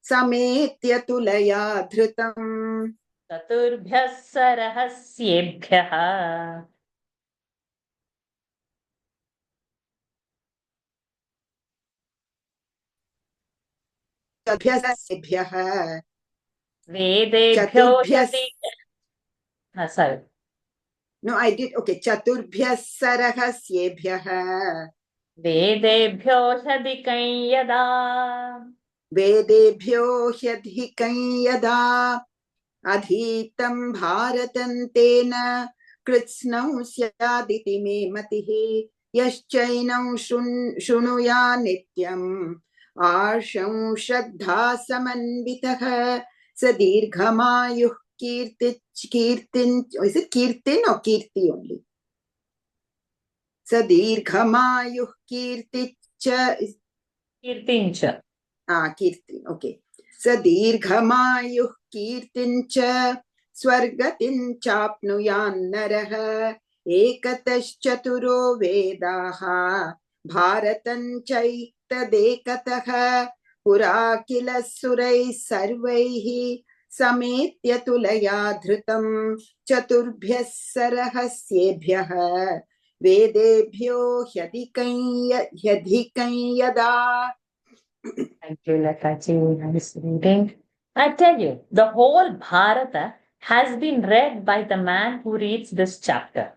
Sametya tulaya dhritam. Chaturbhyah sarahasyeभ्यः. Chatubhyasebhyah. Vedebhyo Chatubhyas. sorry. No, I did. Okay. Chaturbhyah sarahasyebyah. वेदेभ्यो ह्यधिकं यदा वेदेभ्यो ह्यधिकं यदा अधीतं भारतं तेन कृत्स्नं स्यादिति मे मतिः यश्चैनं शृणुया नित्यम् आर्षं श्रद्धा समन्वितः स दीर्घमायुः कीर्तिन् is it कीर्तिन् or Kirti only स दीर्घमायुः कीर्तिच्च कीर्तिं च कीर्ति okay स दीर्घमायुः कीर्तिं च स्वर्गतिं चाप्नुयान्नरः एकतश्चतुरो वेदाः भारतं चैतदेकतः पुरा किल सुरैः सर्वैः समेत्य तुलया धृतं चतुर्भ्यः सरहस्येभ्यः वेदेभ्यो ह्यधिकं यदा. Thank you, Lataji. Nice reading. I tell you, the whole Bharata has been read by the man who reads this chapter.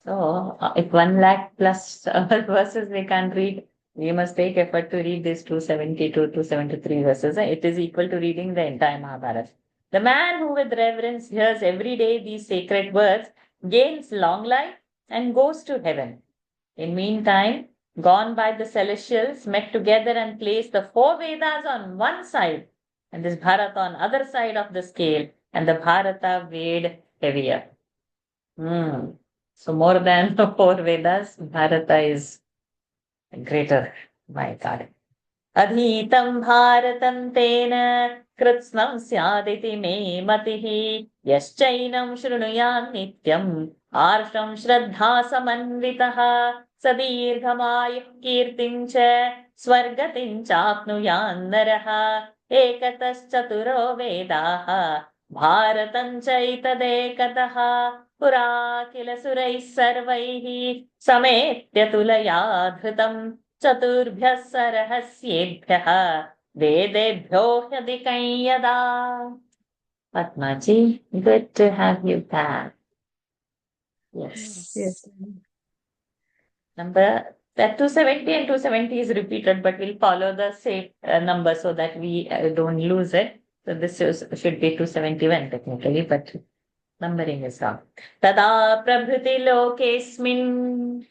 So, if 1 lakh plus verses we can read, we must take effort to read these 272, 273 verses. It is equal to reading the entire Mahabharata. The man who with reverence hears every day these sacred words gains long life and goes to heaven. In meantime, gone by the celestials, met together and placed the 4 Vedas on one side and this Bharata on other side of the scale, and the Bharata weighed heavier. So more than the 4 Vedas, Bharata is greater. My God. Adhitam Bharatam Tena Kritsnam Syaditi Me Matihi Yaschainam Shrunuyam Nityam Arsham Shraddha Samanvitaha Sadirghamayuh Kirtim Cha Swargatim Chapnuyan Naraha Ekatas Chaturo Vedaha Bharatam Chaitadekataha Pura Kila Surai Sarvaihi Sametya Tulaya Dhritam चतुर्भ्यः सरहस्येभ्यः वेदेभ्यो ह्यधिकं यदा. Padmaji, good to have you back. Yes. Number that 270 and 270 is repeated, but we'll follow the same number so that we don't lose it. So this should be 271 technically, but numbering is wrong. Tada prabhuti lokesmin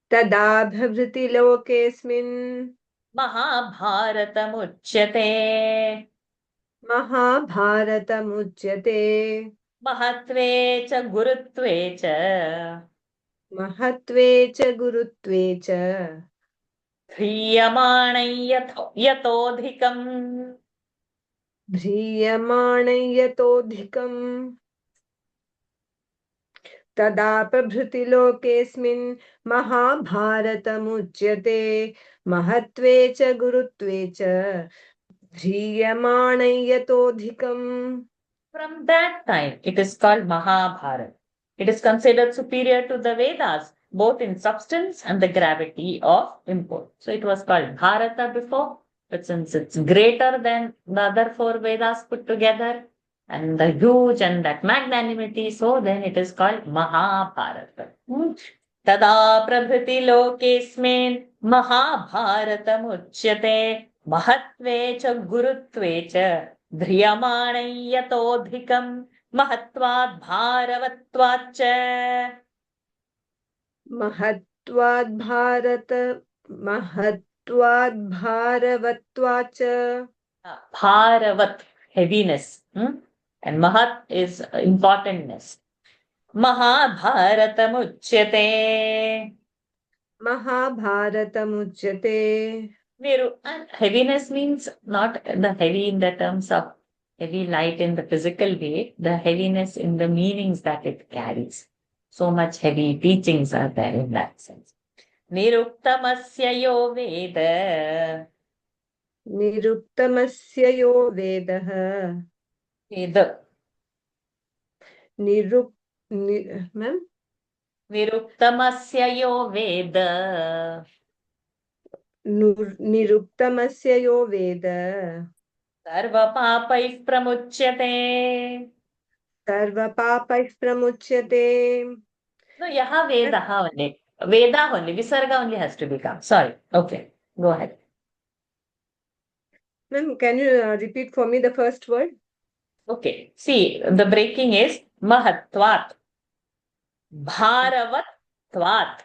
तदा भवति लोकेऽस्मिन् महाभारतमुच्यते महाभारतमुच्यते महत्त्वे च गुरुत्वे च महत्त्वे च गुरुत्वे च ह्रियमाणं यतोऽधिकम् ध्रियमाणं यतोऽधिकम् तदा प्रभृति लोकेऽस्मिन् महाभारतमुच्यते महत्त्वे च गुरुत्वे च ध्रियमाणं यतोऽधिकम्. From that time, it is called Mahabharata. It is considered superior to the Vedas, both in substance and the gravity of import. So it was called Bharata before, but since it's greater than the other 4 Vedas put together, and the huge and that magnanimity, so then it is called Mahabharata. Tada prabhuti lokesmin Mahabharatam uchyate mahatve cha gurutve cha ध्रियमाणं यतोऽधिकं महत्वात् भारवत्वात् च महत्वाद् भारवत्वात् च Bharavat, heaviness, and Mahat is importantness. Mahabharatam uchyate. महाभारतमुच्यते. And heaviness means not the heavy in the terms of heavy light in the physical way, the heaviness in the meanings that it carries. So much heavy teachings are there in that sense. Niruktamasya yo veda. निरुक्तमस्य यो वेदः Veda. Niruktamasya yo veda. निरुक्तमस्य यो वेद Sarva papaih pramuchyate. सर्वपापैः प्रमुच्यते. No, yaha Vedaha only. Veda only. Visarga only has to become. Sorry. Okay. Go ahead. Ma'am, can you repeat for me the first word? Okay. See, the breaking is Mahatvat, Bharavatvat,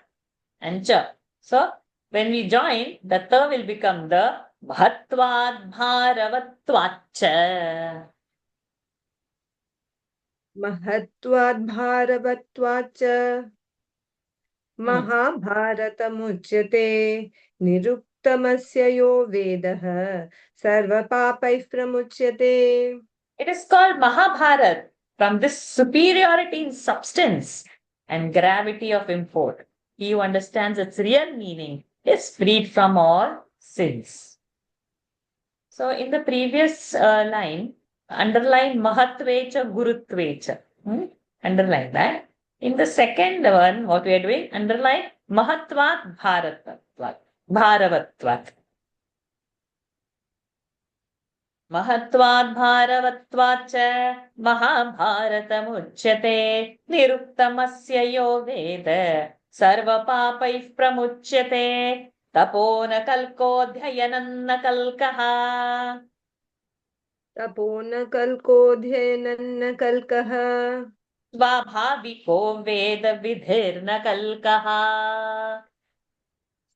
and Cha. So, when we join, the Ta will become the Mahatvat, Bharavatvat Cha. महत्वाद् भारवत्वाच्च महाभारतमुच्यते. निरुक्तमस्य यो वेदः सर्वपापैः प्रमुच्यते. It is called Mahabharat from this superiority in substance and gravity of import. He who understands its real meaning is freed from all sins. So, in the previous line, underline Mahatvecha Gurutvecha. Underline that. In the second one, what we are doing, underline Mahatvat Bharavatvat. Bharavatvat. Mahatvad Bharavatvat cha Mahabharatamuchyate Niruttamasya yo Veda Sarva Papaih Pramuchyate Tapona Kalkodhyayananna Kalkaha तपो न कल्कोऽध्ययनन्न कल्कः. Svabhaviko Veda Vidhirna Kalkaha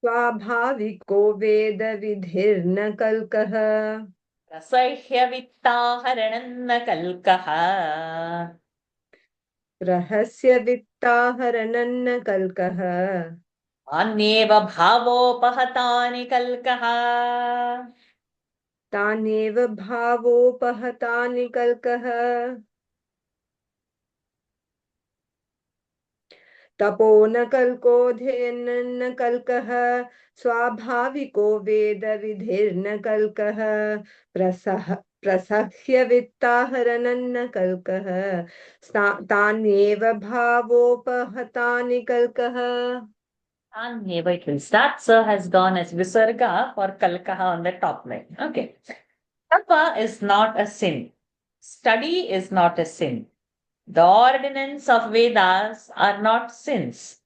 स्वाभाविको वेदविधिर्न कल्कः. Rasahya Vittaharananna Kalkaha रहस्य वित्ताहरणन्न कल्कः. अन्येव भावोपहतानि कल्कः तानेव भावोपहतानि कल्कः. तपो न कल्कोऽध्ययनन्न कल्कः. स्वाभाविको वेदविधिर्न कल्कः. प्रसह्य वित्ताहरणन्न कल्कः. तान्येव भावोपहतानि कल्कः. अन्येव it will start. Sir has gone as Visarga for Kalkaha on the top line. Okay. Tapa is not a sin. Study is not a sin. The ordinance of Vedas are not sins.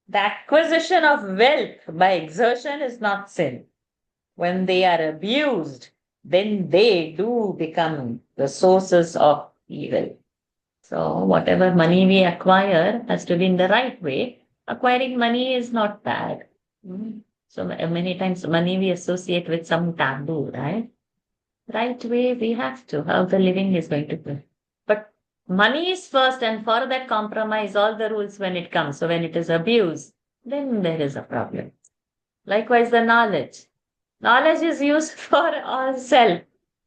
The acquisition of wealth by exertion is not sin. When they are abused, then they do become the sources of evil. So, whatever money we acquire has to be in the right way. Acquiring money is not bad. So, many times money we associate with some taboo, right? Right way we have to, how the living is going to be. But money is first, and for that compromise all the rules when it comes. So, when it is abused, then there is a problem. Likewise, the knowledge. Knowledge is used for ourselves,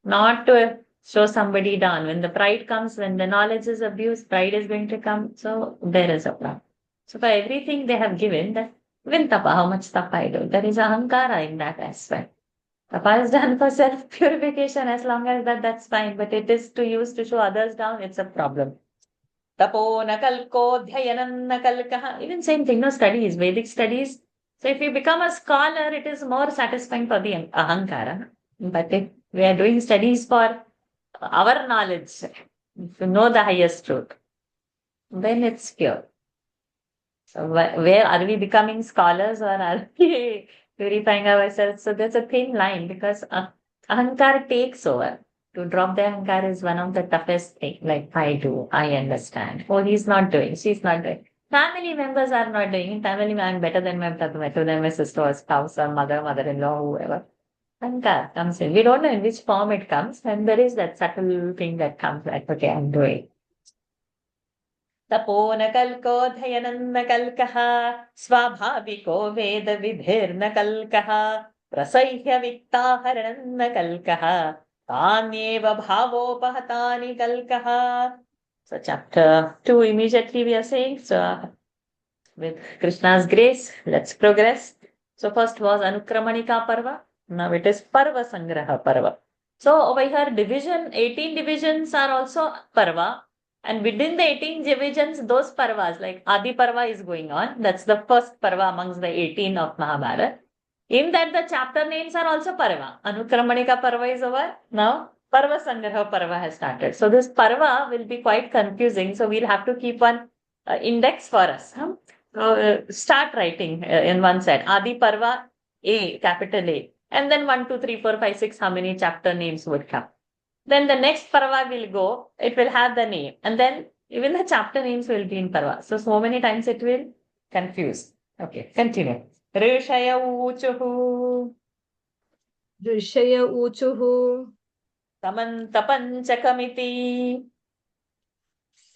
not to show somebody down. When the pride comes, when the knowledge is abused, pride is going to come. So there is a problem. So for everything they have given, that even tapa, how much tapa I do, there is ahankara in that aspect. Tapa is done for self-purification. As long as that's fine. But it is to use to show others down, it's a problem. Tapo nakalko dhyayanam nakalkaha. Even same thing, no studies, Vedic studies. So if you become a scholar, it is more satisfying for the ahankara. But if we are doing studies for our knowledge, to know the highest truth, then it's pure. So where are we becoming scholars, or are we purifying ourselves? So there's a thin line, because ahankara takes over. To drop the ahankara is one of the toughest things. Like, I do, I understand. Oh, he's not doing, she's not doing. Family members are not doing it. Family, I'm better than my sister or spouse or mother-in-law, whoever. Ahankara comes in. We don't know in which form it comes, and there is that subtle thing that comes like, okay, I'm doing. तपो न कल्कोऽध्ययनं न कल्कः स्वाभाविको वेदविधिर्न कल्कः प्रसह्य वित्ताहरणं न कल्कः तान्येव भावोपहतानि कल्कः. So chapter 2 immediately we are saying. So with Krishna's grace, let's progress. So first was Anukramanika Parva. Now it is Parva Sangraha Parva. So over here, 18 divisions are also Parva. And within the 18 divisions, those Parvas, like Adi Parva is going on. That's the first Parva amongst the 18 of Mahabharata. In that, the chapter names are also Parva. Anukramanika Parva is over. Now, Parva Sangraha Parva has started. So this Parva will be quite confusing. So we'll have to keep one index for us. Huh? Start writing in one side. Adi Parva A, capital A. And then 1, 2, 3, 4, 5, 6, how many chapter names would come. Then the next Parva will go, it will have the name. And then even the chapter names will be in Parva. So many times it will confuse. Okay, continue. Rishaya Uchuhu. ऋषय ऊचुः Samantapanchakamiti.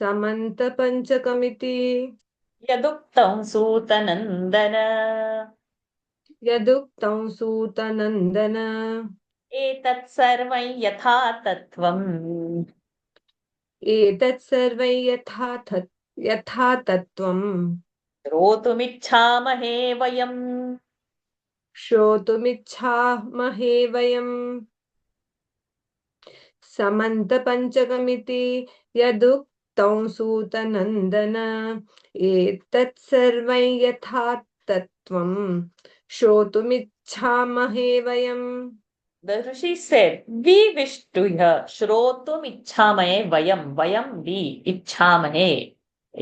समन्तपञ्चकमिति Yaduktam Sutanandana. यदुक्तं सूतनन्दन Etat sarvai yatha tattvam. एतत् सर्वै यथा तत्त्वम् Shrotumicchamahe vayam. श्रोतुमिच्छामहे वयम् समन्तपञ्चकमिति यदुक्तं सूतनन्दन एतत् सर्वं यथा तत्त्वं श्रोतुमिच्छामहे वयम्. The Rishi said, we wish to hear. Shrotum icchamahe vayam. Vayam we. Icchamahe.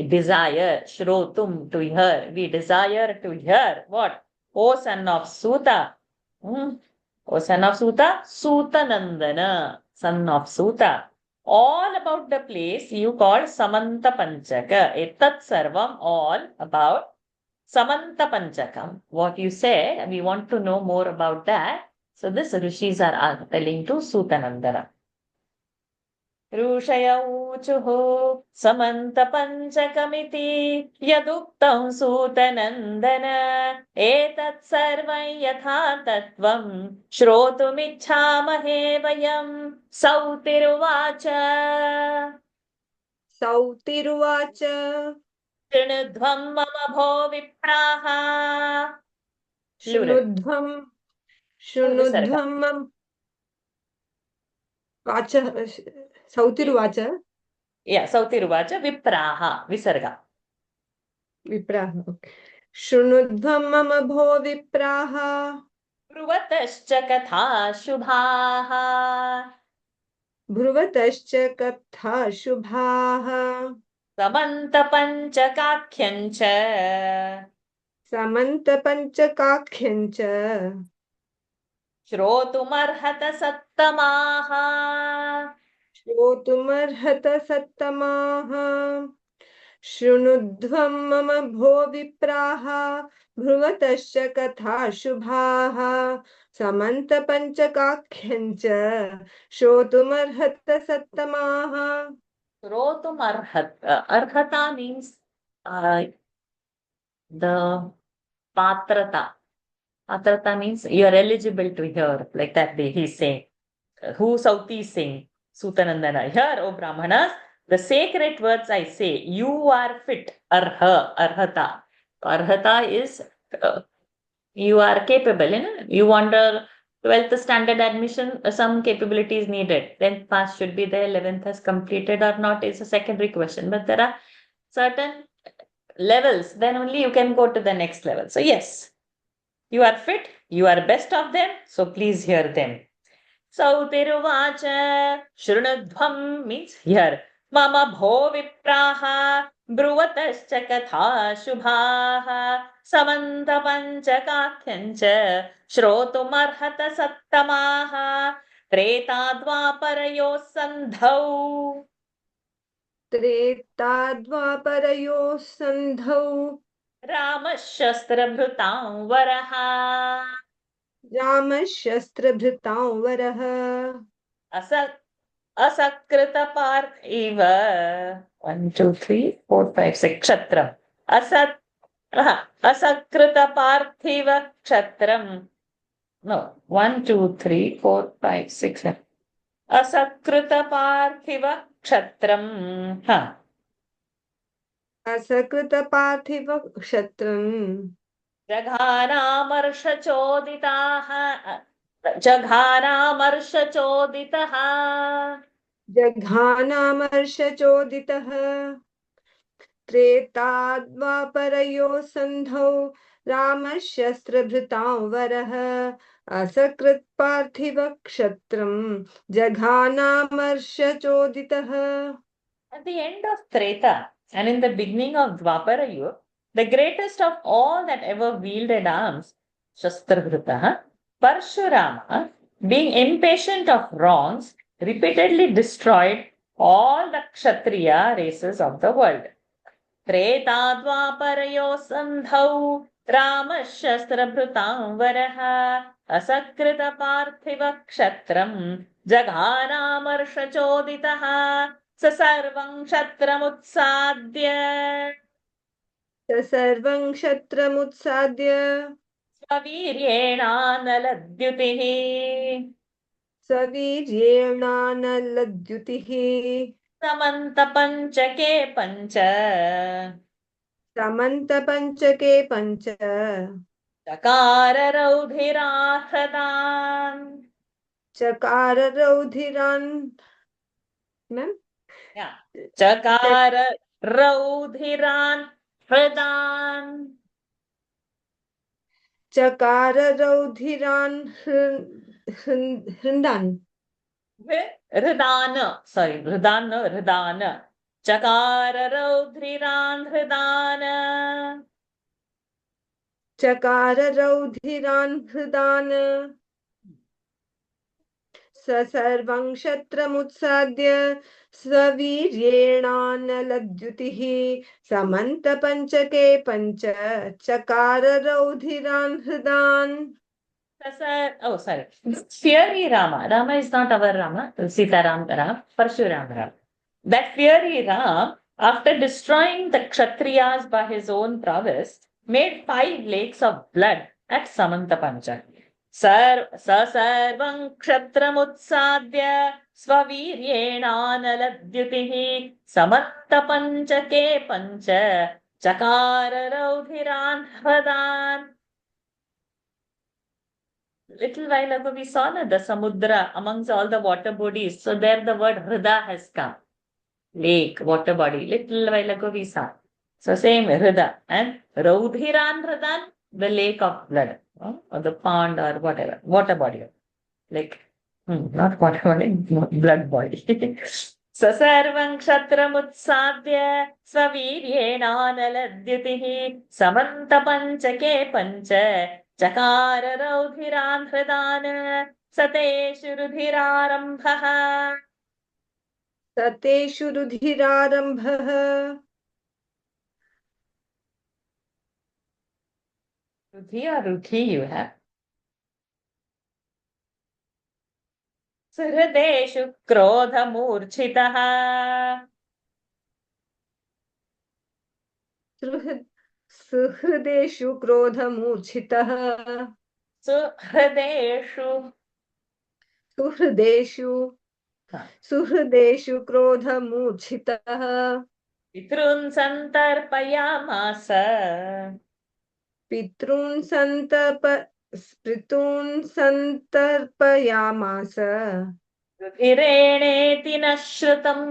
Desire. Shrotum to hear. We desire to hear. What? O son of Suta. O son of Suta. Sutanandana. Son of Suta. All about the place you call Samanta Panchaka. Etat sarvam. All about Samanta Panchakam. What you say, we want to know more about that. So this rishis are telling to Sutanandana. Rushaya uchuhu samanta panchakamiti yaduktam Sutanandana etat sarvai yatha tattvam shrotumichhamahe vayam Sautiruvacha सौतिरुवाच Trinudhvam mama bho vipraha शृणुध्वं वाच सौतिरुवाच Yeah, Sautiruvacha vipraha visarga. विप्राः शृणुध्वं मम भो विप्राः ब्रुवतश्च कथा शुभाः ब्रुवतश्च कथा शुभाः समन्तपञ्चकाख्यञ्च समन्तपञ्चकाख्यञ्च श्रोतुमर्हत सत्तमाः श्रोतुमर्हत सत्तमाः शृणुध्वं मम भो विप्राः ब्रुवतश्च कथा शुभाः समन्तपञ्चकाख्यञ्च श्रोतुमर्हत सत्तमाः. श्रोतुमर्हत arhata means the patrata. Patrata means you are eligible to hear, like that he's saying. Who Sauti is saying? Sutanandana. Here, O Brahmanas, the sacred words I say, you are fit. Arhata. Arhata is you are capable. You want a 12th standard admission, some capabilities needed. 10th pass should be there, 11th has completed or not is a secondary question. But there are certain levels, then only you can go to the next level. So yes, you are fit, you are best of them, so please hear them. Sautiruvacha Shrunudhvam means here. Mama bho vipraha Bruvatascha katha shubhaha Samanta panchakakhyancha Shrotumarhata sattamaha Tretadvaparayo sandhau त्रेताद्वापरयोः सन्धौ Ramashastra varaha रामशस्त्रभृतां वरः Asakrita parthiva 1, 2, 3, 4, 5, 6 kshatram Asakrita parthiva kshatram no 1, 2, 3, 4, 5, 6 Asakrita parthiva kshatram असकृतपार्थिव क्षत्रम् जघानामर्षचोदितः जघानामर्षचोदितः त्रेताद्वापरयोः सन्धौ रामशस्त्रभृतां वरः असकृत् पार्थिव क्षत्रं जघानामर्षचोदितः. At the end of Treta and in the beginning of Dwapara Yuga, the greatest of all that ever wielded arms, Shastraghruta, Parshurama, being impatient of wrongs, repeatedly destroyed all the Kshatriya races of the world. Treta Dwaparayo Sandhau Ramashastra Varaha Asakrita Parthiva Kshatram Jaghanamarshachoditaha Sasarvang Kshatramutsadya स सर्वं क्षत्रमुत्साद्य Svaviryenanaladdyutihi स्ववीर्येणानलद्युतिः Samantapanchake Pancha समन्तपञ्चके पञ्च Chakara Raudhirahratan चकार रौधिरान् ma'am Yeah. Chakara Raudhiran Hridan चकार रौधिरान् हृदान् Hridana. Sorry, Hridana, Hridana. Chakara Raudhiran Hridana. चकार रौधिरान् हृदान् स सर्वं क्षत्रमुत्साद्य स्ववीर्येणानलद्युतिः समन्तपञ्चके पञ्च चकार रौधिरान् हृदान्. Oh, sorry. Fiery Rama. Rama is not our Rama. Sitaram Ram. Parshuram Ram. That fiery Ram, after destroying the Kshatriyas by his own prowess, made 5 lakes of blood at Samantapancha. Sarvam Kshatramutsadya Svaviryenanaladdyutihi Samantapanchake Pancha Chakara Raudhiran Hradan. Little while ago we saw the Samudra amongst all the water bodies. So there the word Hrida has come. Lake, water body. Little while ago we saw. So same Hrida. And Raudhiran Hridan, the lake of blood. Or the pond or whatever. Water body. Like, not water body, blood body. Sasarvang Kshatramutsadya Svaviryenanaladdyutihi Samantapanchake Pancha Chakara Raudhiran Hridana Sateshu Rudhirarambhaha. सतेषु रुधिरारम्भः Rudhi or Rudhi you have. Suhrideshu Krodhamurchitaha. सुहृदेषु क्रोधमूर्छितः Suhrideshu. सुहृदेषु क्रोधमूर्छितः Pitrun Santarpayamasa. पितॄन् सन्तर्पयामास Rudhirene Nashrutam.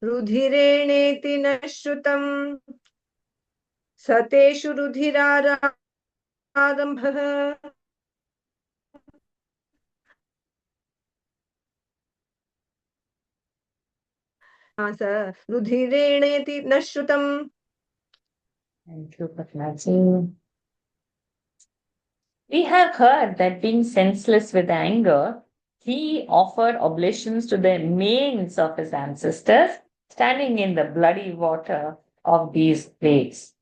रुधिरेणेति न श्रुतम् सतेषु रुधिरारम्भः रुधिरेणेति न श्रुतम्. Thank you, Patnaji. We have heard that being senseless with anger, he offered oblations to the remains of his ancestors, standing in the bloody water of these lakes.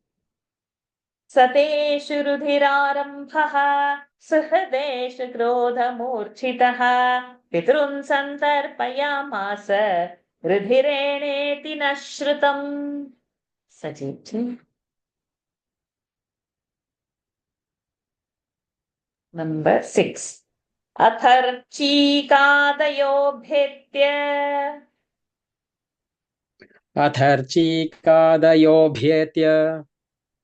Sateshu Rudhirarambhaha Suhrideshu Krodhamurchitaha Pitrun Santarpayamasa Rudhirene Nashrutam. Sajit. Number 6. Atharchikadayo bhetya अथर्चीकादयोऽभ्येत्य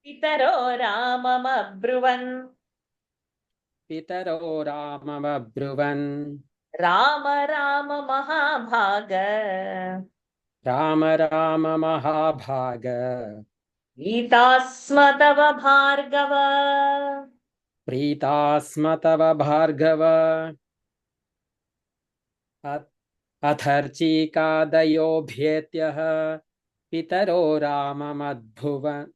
Pitaro Ramamabruvan पितरो राममब्रुवन् Rama Rama Mahabhaga Ram Ram महाभाग Vitasmatava Bhargava प्रीतास्म तव भार्गव अथर्चिकादयोभ्येत्यः पितरो राममद्भुवन्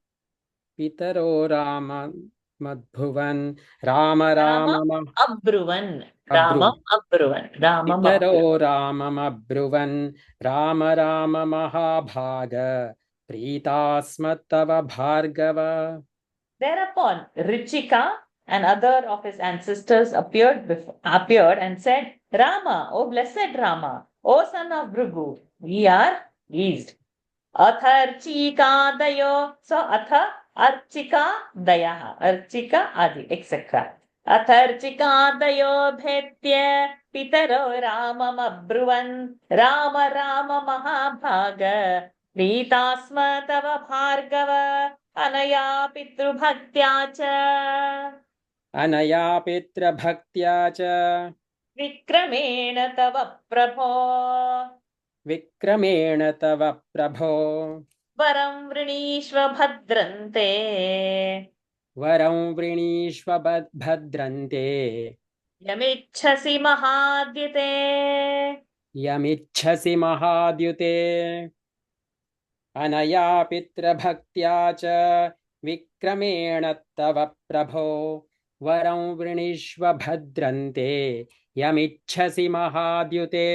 राम अब्रुवन् अब्रुवन् रामम् पितरो अब्रुवन् राममब्रुवन् राम महाभाग प्रीतास्म तव Bhargava. Thereupon Richika and other of his ancestors appeared and said, Rama, O blessed Rama, O son of Bhrigu, we are pleased. Atharchika so atha archika dayaha, archika adi, etc. Atharchika dayo bhetya pitaro ramam abruvan rama mahabhaga प्रीतास्म तव भार्गव अनया पितृभक्त्या च विक्रमेण तव प्रभो वरं वृणीष्व भद्रन्ते यमिच्छसि महाद्युते अनया पितृभक्त्या च विक्रमेण तव प्रभो वरं वृणीष्व भद्रन्ते यमिच्छसि महाद्युते.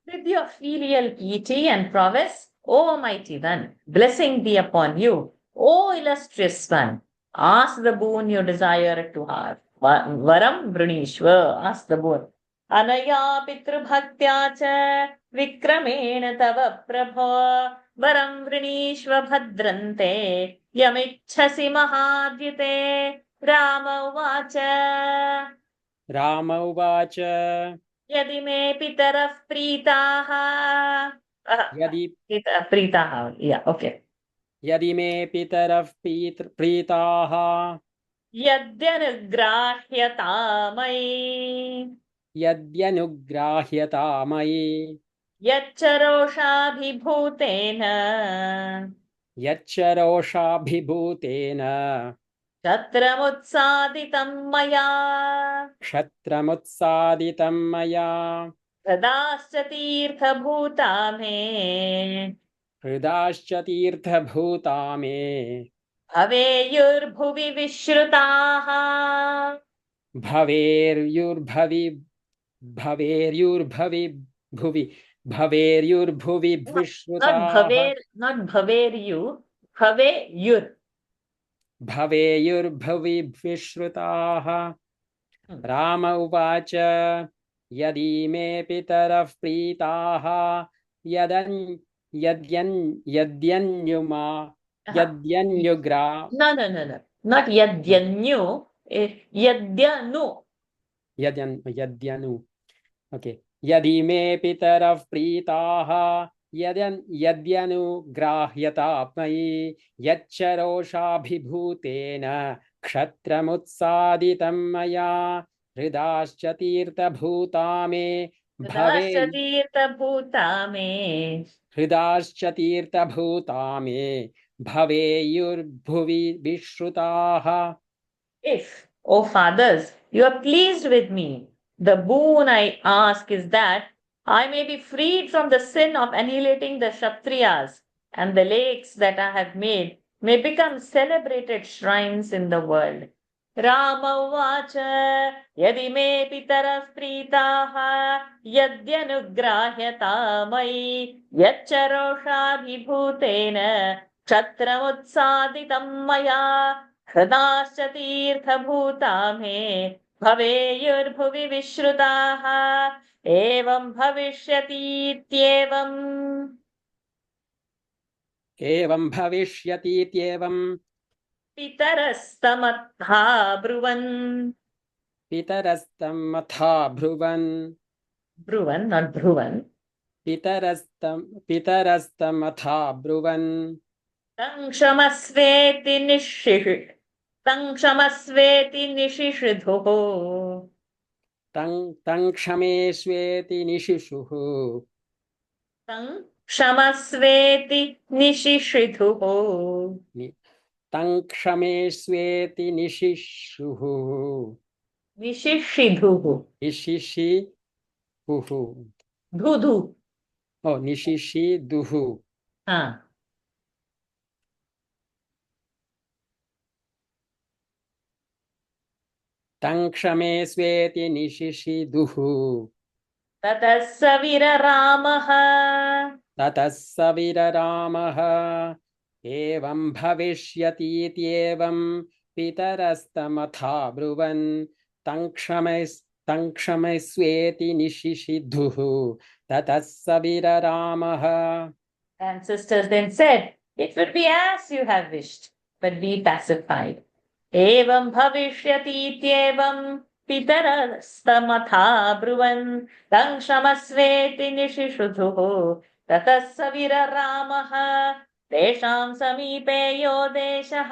With your filial piety and prowess, O mighty one, blessing be upon you, O illustrious one, ask the boon you desire to have. Varam Vrinishva, ask the boon. Anaya Pitrubhaktya cha Vikramena tava prabho Varam Vrinishva bhadrante Yamichhasi mahadhyate Rama uvacha यदि मे पितरः प्रीताः यदि मे पितरः प्रीताः यद्यनुग्राह्यता मयि यच्चरोषाभिभूतेन क्षत्रमुत्सादितं मया हृदाश्च तीर्थभूता मे भवेयुर्भुवि विश्रुताः भवेयुर्भुवि विश्रुताः not भवेर्यु भवेयुर्भुवि विश्रुताः. Ram उवाच यदि मे पितरः प्रीताः यद्यन्युग्रा No, not yadyanu, यद्यनु. Okay. यदि मे पितरः प्रीताः यद्यनुग्राह्यता मयि यच्चरोषाभिभूतेन क्षत्रमुत्सादितं मया हृदाश्च तीर्थभूता मे भवेयुर्भुवि विश्रुताः. If, O fathers, you are pleased with me, the boon I ask is that I may be freed from the sin of annihilating the Kshatriyas, and the lakes that I have made may become celebrated shrines in the world. Rama uvacha yadi me pitarah pritaha yadyanugrahyata mai yacharosha vibhutena kshatramutsaditam maya हृदाश्च तीर्थभूता मे भवेयुर्भुवि विश्रुताः एवं भविष्यतीत्येवं पितरस्तमथा ब्रुवन् not ब्रुवन् पितरस्तमथा ब्रुवन् तं क्षमस्वेति निशिशुधुः तं क्षमेष्वेति निशिशुः तं क्षमेष्वेति निशिशुः विशिशिधुः निशिशिहुः धुधु ओ निशिशिदुः हाँ तं क्षमेष्वेति निशिशिदुः ततः स विररामः ततः स विररामः एवं भविष्यतीत्येवं पितरस्तमथा ब्रुवन् तं क्षमस्वेति निशिशिधुः ततः स विररामः. And sisters then said, it would be as you have wished, but be pacified. Evam bhavishyati ityevam pitarastamata bruvan tang shamasveti nishishudhuः ततः स विररामः तेषां समीपे यो देशः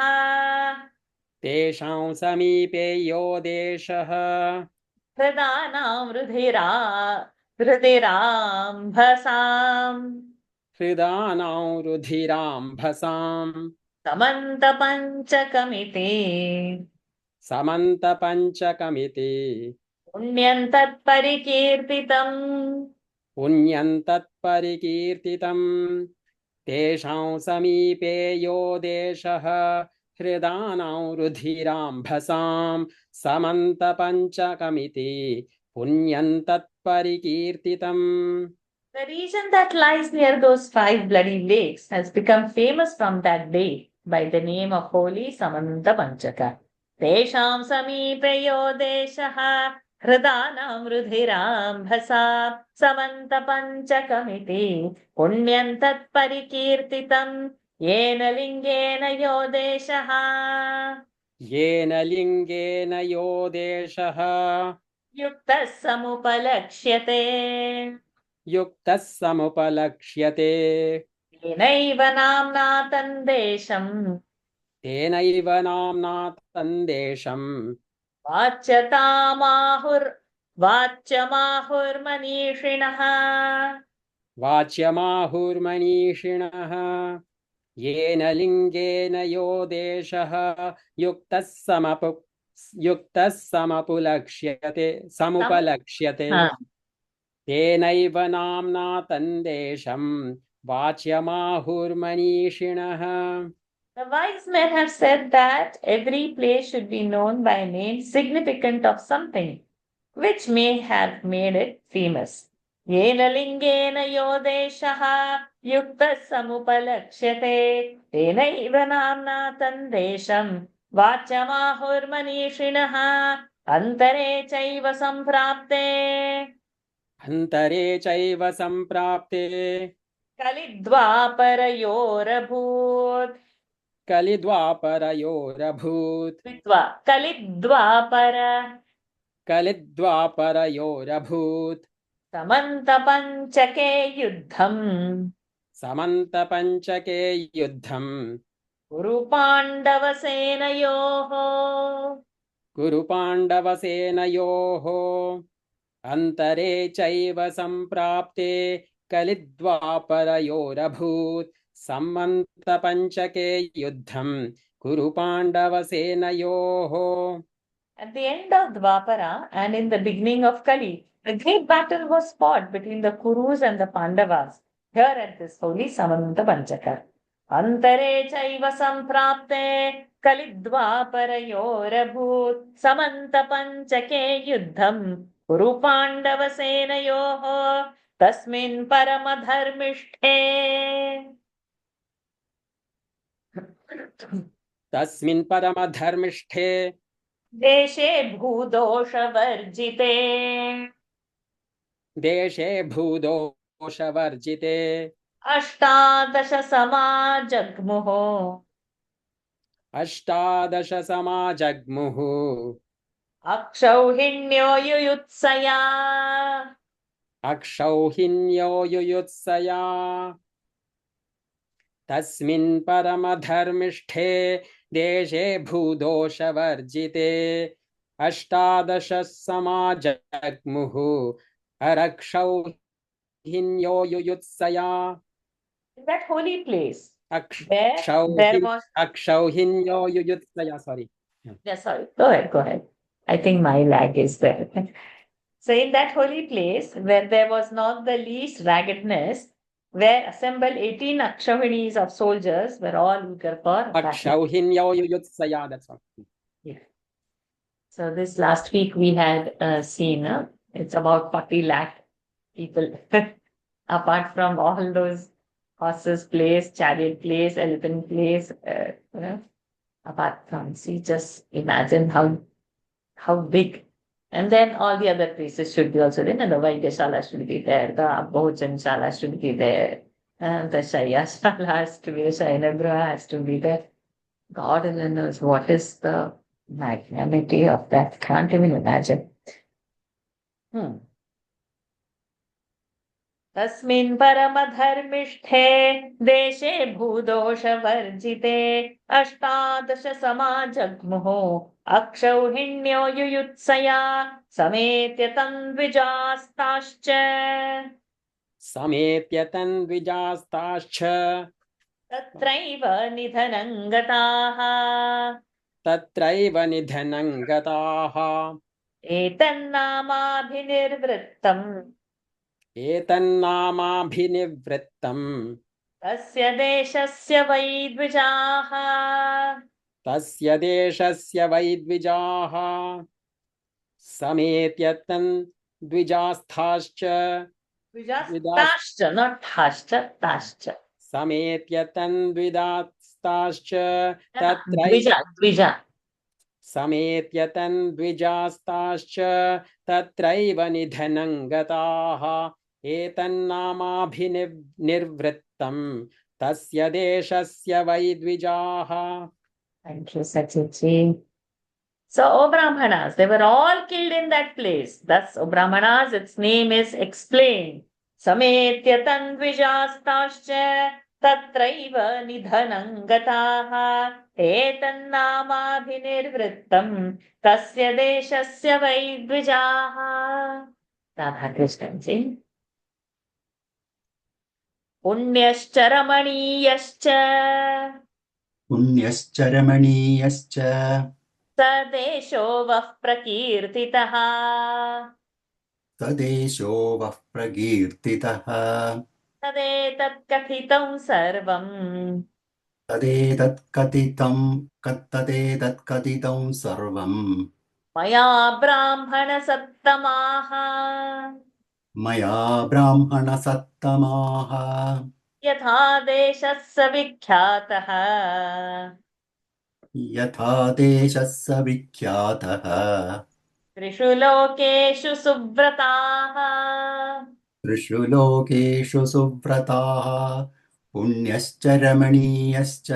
तेषां समीपे यो देशः हृदानां रुधिराम्भसाम् हृदानां रुधिराम्भसाम् समन्तपञ्चकमिति समन्तपञ्चकमिति पुण्यं तत्परिकीर्तितम् पुण्यं तत्परिकीर्तितम् तेषां समीपे यो देशः हृदानां रुधिराम्भसाम् समन्तपञ्चकमिति पुण्यं तत्परिकीर्तितम्. The region that lies near those 5 bloody lakes has become famous from that day by the name of Holy Samanta Panchaka. Tesham samipe yo deshaha hridanam rudirambhasa Samanta Panchakamiti Punyam tat parikirtitam Yena lingena yo deshaha येन लिङ्गेन यो देशः Yuktas samupalakshyate युक्तः समुपलक्ष्यते तेनैव नाम्ना तन्देशम् तेनैव नाम्ना तन्देशम् वाच्यमाहुर्मनीषिणः वाच्यमाहुर्मनीषिणः येन लिङ्गेन यो देशः युक्तः समुपलक्ष्यते तेनैव नाम्ना तन्देशम् वाच्यमाहुर्मनीषिणः. The wise men have said that every place should be known by a name significant of something, which may have made it famous. Yena lingena yo deshaha yukta samupalakshate tenaiva namna tandesham vachamahurmanishinaha antare chaiva samprapte अन्तरे चैव सम्प्राप्ते कलिद्वापरयोरभूत् कलिद्वापरयोरभूत् कलिद्वापरयोरभूत् समन्तपञ्चके युद्धम् समन्तपञ्चके युद्धम् कुरुपाण्डवसेनयोः अन्तरे चैव सम्प्राप्ते कलिद्वापरयोरभूत् समन्तपञ्चके युद्धम् कुरुपाण्डवसेनयोः. At the end of Dwapara and in the beginning of Kali, a great battle was fought between the Kurus and the Pandavas here at this holy Samanta Panchaka. Antare chaiva samprapte kalidvaparayorabhut samanta panchake yuddham Kuru Pandava senayoho tasmin paramadharmishte. तस्मिन् परमधर्मिष्ठे देशे भूदोषवर्जिते अष्टादश समाजग्मुः अक्षौहिण्यो युयुत्सया तस्मिन् परमधर्मिष्ठे देशे भूदोषवर्जिते अष्टादश समाजग्मुः अक्षौहिण्यो युयुत्सया. In that holy place, there was, अक्षौहिण्यो युयुत्सया. Sorry. yeah, sorry, go ahead. I think my lag is there. So in that holy place where there was not the least raggedness, where assembled 18 Akshavinis of soldiers were all eager for battle. अक्षौहिण्यो युयुत्सया. That's all. Yeah. So this last week we had seen, it's about 40 lakh people. Apart from all those horses place, chariot place, elephant place, apart from, see, just imagine how big. And then all the other places should be also there. And the Vaidyashala should be there, the Bhojanshala should be there, and the Shayashala has to be, the Shayanagriha has to be there. God only knows what is the magnanimity of that. Can't even imagine. तस्मिन् परमधर्मिष्ठे देशे भूदोषवर्जिते अष्टादश समाजग्मुः अक्षौहिण्यो युयुत्सया समेत्य तन्द्विजास्ताश्च तत्रैव निधनं गताः एतन्नामाभिनिवृत्तम् तस्य देशस्य वै द्विजाः समेत्य द्विजास्ताश्च not ताश्च ताश्च समेत्य तन्द्विजास्ताश्च तत्रैव निधनं गताः एतन्नामाभिनिवृत्तं तस्य देशस्य वै द्विजाः. Thank you, Sachitji. So, O Brahmanas, they were all killed in that place. Thus, O Brahmanas, its name is explained. Sametya tandvijastascha tatraiva nidhanam gataha etannamabhinirvrittam tasya deshasya vai dvijaha. Radha Krishna ji. Punyascha पुण्यश्च सदेशो वः प्रकीर्तितः तदेतत्कथितं सर्वम् मया ब्राह्मणसत्तमाः यथा देशः स विख्यातः त्रिषु लोकेषु सुव्रताः पुण्यश्च रमणीयश्च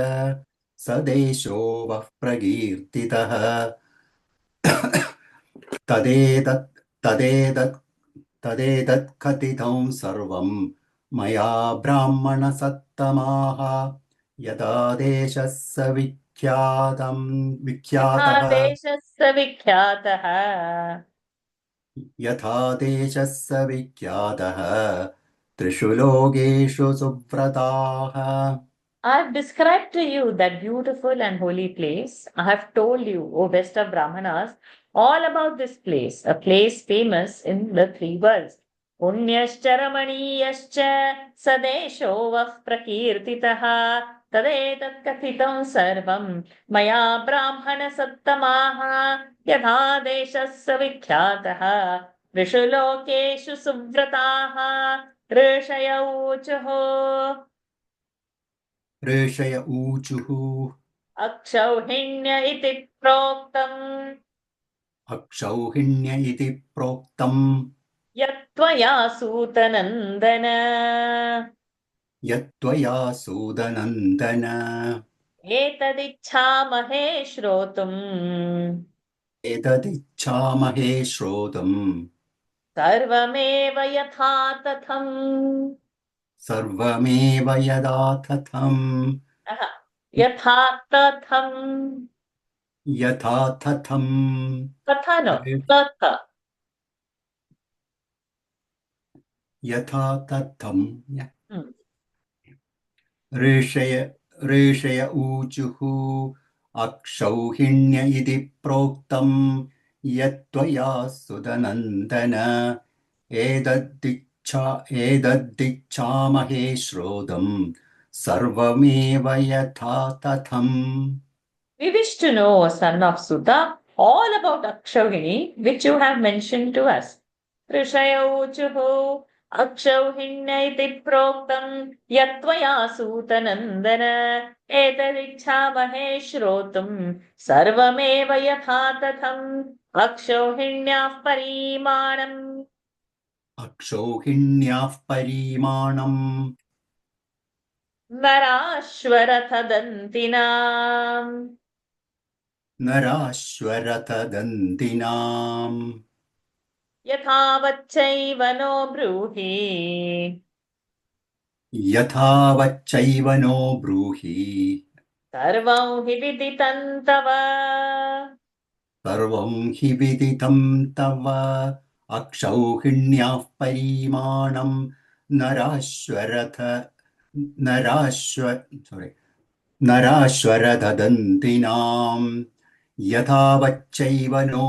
सदेशो वः प्रकीर्तितः तदेतत्कथितं सर्वं मया ब्राह्मणसत्तमाः यथा देशः स विख्यातः त्रिषु लोकेषु सुव्रताः. I have described to you that beautiful and holy place. I have told you, O best of Brahmanas, all about this place, a place famous in the three worlds. Punyascha ramaniyascha sadesho vah prakirtitaha tadetat kathitam sarvam maya brahmana sattamaha yatha deshasya vikhyataha trishu lokeshu suvrataha ऋषय ऊचुः अक्षौहिण्य इति प्रोक्तम् यत्त्वया सूतनन्दन एतदिच्छामहे श्रोतुम् सर्वमेव यथा तथम् यथा तथम् ऋषय ऋषय ऊचुः अक्षौहिण्य इति प्रोक्तम् यत्त्वया सुदनन्दन एतद्दिच्छामहे श्रोतुम् सर्वमेव यथा तथम्. We wish to know, O son of Sutta, all about Akshauhini, which you have mentioned to us. Rishaya uchuhu Akshauhinya iti proktam yatvaya sutanandana etadicchamahe shrotum sarvameva yatha tatham Akshauhinyah parimanam. अक्षौहिण्याः परिमाणम् Narashwarathadantinaam नराश्वरथदन्तिनाम् यथावच्चैव नो ब्रूहि यथावच्चैव नो ब्रूहि सर्वं हि विदितं तव सर्वं हि विदितं तव अक्षौहिण्याः परिमाणं नराश्वरथदन्तिनाम् यथावच्चैव नो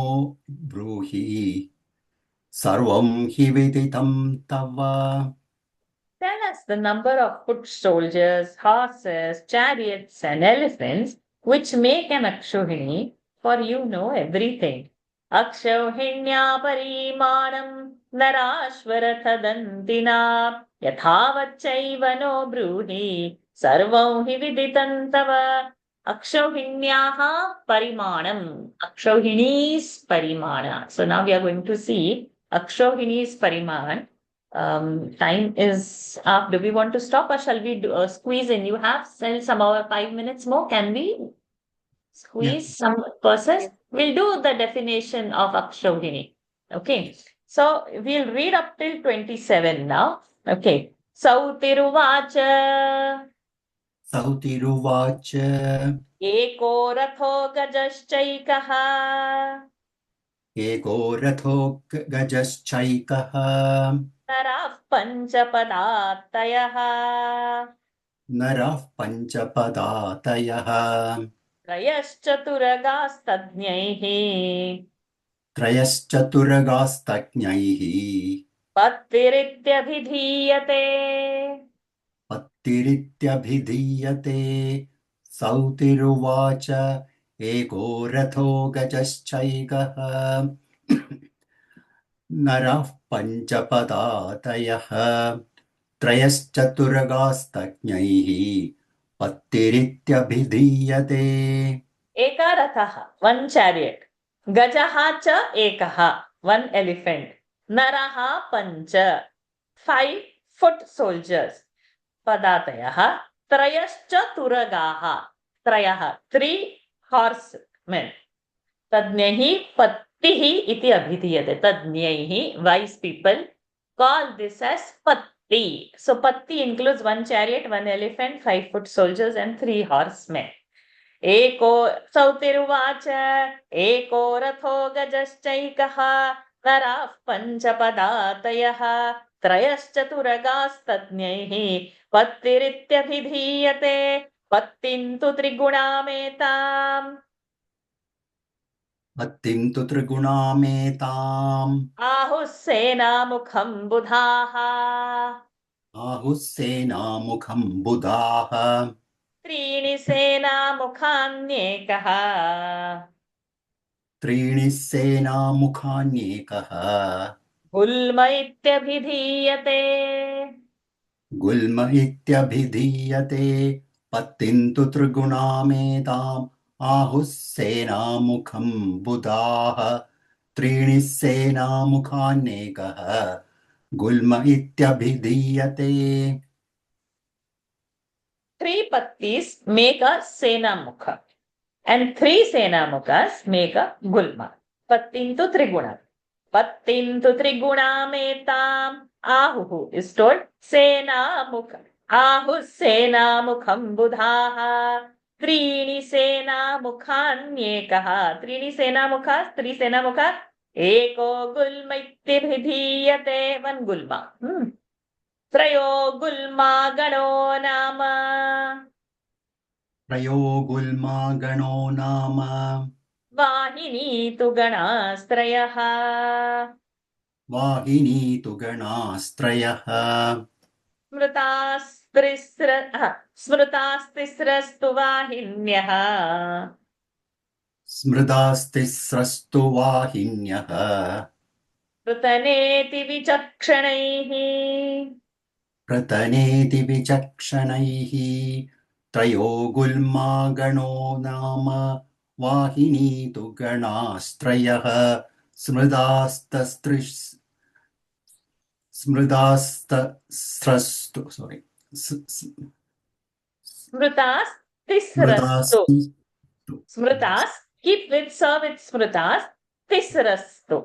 ब्रूहि सर्वं हि विदितं तव. Tell us the number of foot soldiers, horses, chariots, and elephants which make an Akshauhini, for you know everything. Akshauhinya parimanam narashwarathadantinaam yathavachaiva no bruhi sarvam hi viditam tava. Akshauhinyaha parimanam. Akshauhini's parimana. So now we are going to see Akshauhini's pariman. Time is up. Do we want to stop or shall we squeeze in? You have still some 5 minutes more. Can we squeeze some verses? We'll do the definition of Akshauhini. Okay. So we'll read up till 27 now. Okay. Sautiruvacha सौतिरुवाच एको रथो गजश्चैकः एको रथो गजश्चैकः नराः पञ्चपदात्तयः नरः पञ्चपदातयः त्रयश्चतुरगास्तज्ञैः त्रयश्चतुरगास्तज्ञैः पत्तिरित्यभिधीयते पत्तिरित्यभिधीयते सौतिरुवाच एको रथो गजश्चैकः नरः पञ्चपदातयः त्रयश्चतुरगास्तज्ञैः पत्तिरित्यभिधीयते. एका रथः one chariot गजः च एकः one elephant नरः पञ्च 5 foot soldiers पदातयः त्रयश्चतुरगाः त्रयः 3 horsemen तज्ञैः पत्तिः इति अभिधीयते तज्ञैः wise people call this as patti. So patti includes 1 chariot, 1 elephant, 5 foot soldiers and 3 horsemen. एको सौतिरुवाच एको रथो गजश्चैकः नराः पञ्चपदातयः त्रयश्चतुरगास्तज्ञैः पत्तिरित्यभिधीयते पत्तिं तु त्रिगुणामेताम् पत्तिं तु त्रिगुणामेताम् आहुः सेनामुखं बुधाः आहुः सेनामुखं बुधाः त्रीणि सेनामुखान्येकः त्रीणि सेनामुखान्येकः गुल्म इत्यभिधीयते गुल्म इत्यभिधीयते पत्तिं तु त्रिगुणामेताम् आहुः सेनामुखं बुधाः त्रीणि सेनामुखान्येकः गुल्म इत्यभिधीयते. 3 pattis make a senamukha and 3 senamukhas make a gulma. Pattintu triguna. Pattintu trigunametam ahuhu is told senamukha. Ahu senamukham budhaha. Trini senamukhanyekaha. Trini senamukhas, 3 senamukhas. Eko gulma ittibhidhiyate. 1 gulma. त्रयो गुल्मा गणो नाम त्रयो गुल्मा गणो नाम वाहिनी तु गणास्त्रयः वाहिनी तु गणास्त्रयः स्मृतास्तिस्रस्तु वाहिन्यः स्मृतास्तिस्रस्तु वाहिन्यः पृतनेति विचक्षणैः प्रतनेति विचक्षणैः त्रयो गुल्मा गणो नाम वाहिनी तु गणास्त्रयः स्मृतास्तिस्रस्तु स्मृतास्तिस्रस्तु स्मृतास् keep with स्मृतास् तिस्रस्तु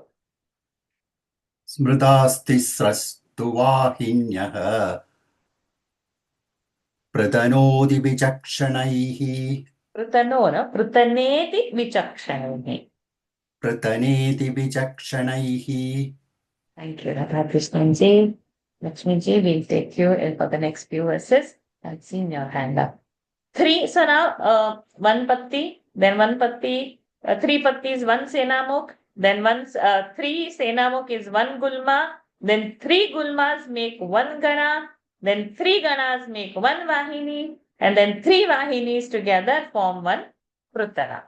स्मृतास्तिस्रस्तु वाहिन्यः प्रतनोति विचक्षणैः पृतनो न पृतनेति विचक्षणैः प्रतनेति विचक्षणैः. Thank you, Radhakrishnan ji. Lakshmi ji, we'll take you for the next few verses. I've seen your hand up. So now, one patti, then one patti, three pattis, one senamuk, then three senamuk is one gulma, then three gulmas make one gana, then three ganas make one vahini, and then three vahinis together form one prutana.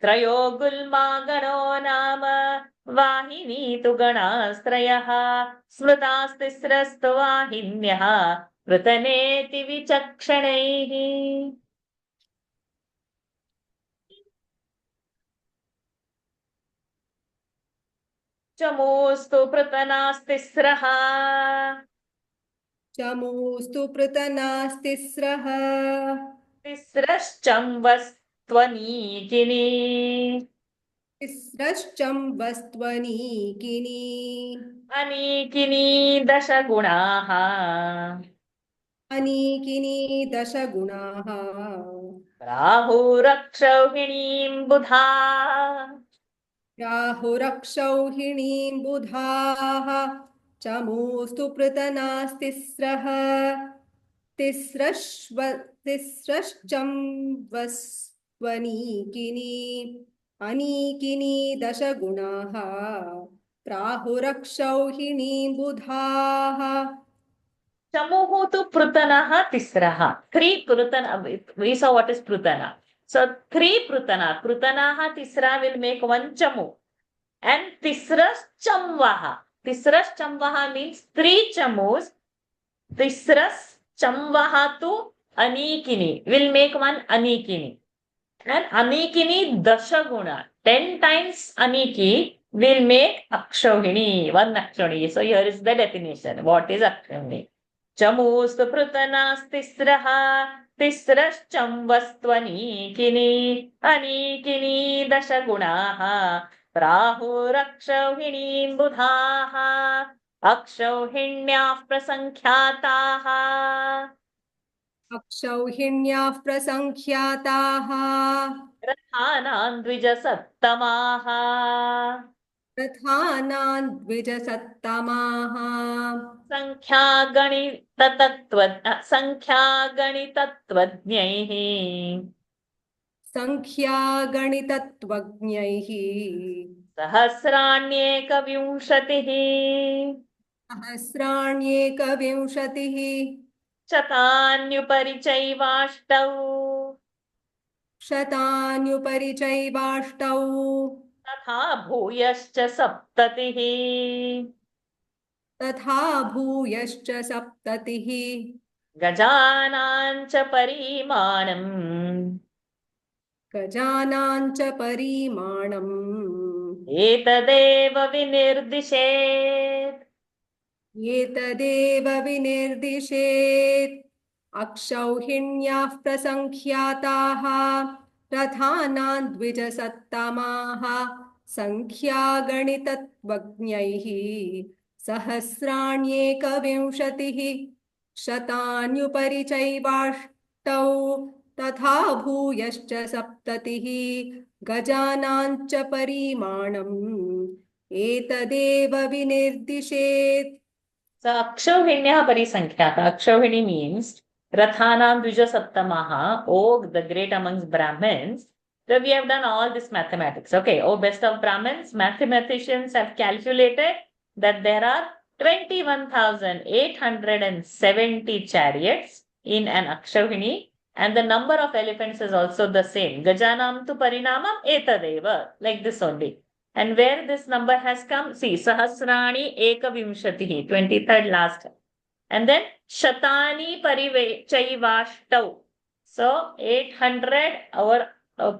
त्रयो गुल्मा गणो नाम वाहिनी तु गणास्त्रयः स्मृतास्तिस्रस्तु वाहिन्यः पृतनेति विचक्षणैः. चमोस्तु पृतनास्तिस्रः चमोस्तु पृतनास्तिस्रः तिस्रश्चम्बस्त्वनीकिनी तिस्रश्चम्बस्त्वनीकिनी अनीकिनी दशगुणाः अनीकिनी दशगुणाः राहुरक्षौहिणीं बुधा राहुरक्षौहिणीं बुधाः चमोस्तु पृतनास्तिस्रः तिस्रश्चम्बस्त्वनीकिनी अनीकिनी दशगुणाः प्राहुरक्षौहिणीं बुधाः. Chamuhu tu prutanaha tisraha. Three prutana. We saw what is prutana. So three prutana. Prutanaha tisra will make one chamu. And tisras chamvaha. Tisras chamvaha means three chamus. Tisras chamvaha tu anikini will make one anikini. And anikini dashaguna. 10 times aniki will make akshauhini. One akshauhini. So here is the definition. What is akshauhini? चमोस्तु पृतनास्तिस्रः तिस्रश्चम्बस्त्वनीकिनी अनीकिनी दशगुणाः प्राहुरक्षौहिणीं बुधाः अक्षौहिण्याः प्रसङ्ख्याताः अक्षौहिण्याः प्रसङ्ख्याताः रथानां द्विजसत्तमाः रथानां द्विजसत्तमाः संख्यागणिततत्त्वज्ञैः संख्यागणितत्वज्ञैः सहस्राण्येकविंशतिः सहस्राण्येकविंशतिः शतान्युपरि चैवाष्टौ शतान्युपरि चैवाष्टौ तथा भूयश्च सप्ततिः तथा भूयश्च सप्ततिः गजानां च परिमाणम् गजानां च परिमाणम् एतदेव विनिर्दिशेत् एतदेव विनिर्दिशेत् अक्षौहिण्याः प्रसङ्ख्याताः रथानां द्विजसत्तमाः संख्यागणितत्वज्ञैः सहस्राण्येकविंशतिः शतान्युपरि चैवाष्टौ तथा भूयश्च सप्ततिः गजानां च परिमाणम् एतदेव विनिर्दिशेत्. So Akshauhinyah Parisanghyata. Akshauhini means Rathanam Dvijasaptamaha, oh, the great amongst Brahmins. So we have done all this mathematics. Okay, oh, best of Brahmins, mathematicians have calculated that there are 21,870 chariots in an Akshavini, and the number of elephants is also the same. Gajanam tu parinamam etadeva, like this only. And where this number has come, see, Sahasrani Ekavimshatihi, 23rd last. And then Shatani Parivachaivashtau. So 800 over 8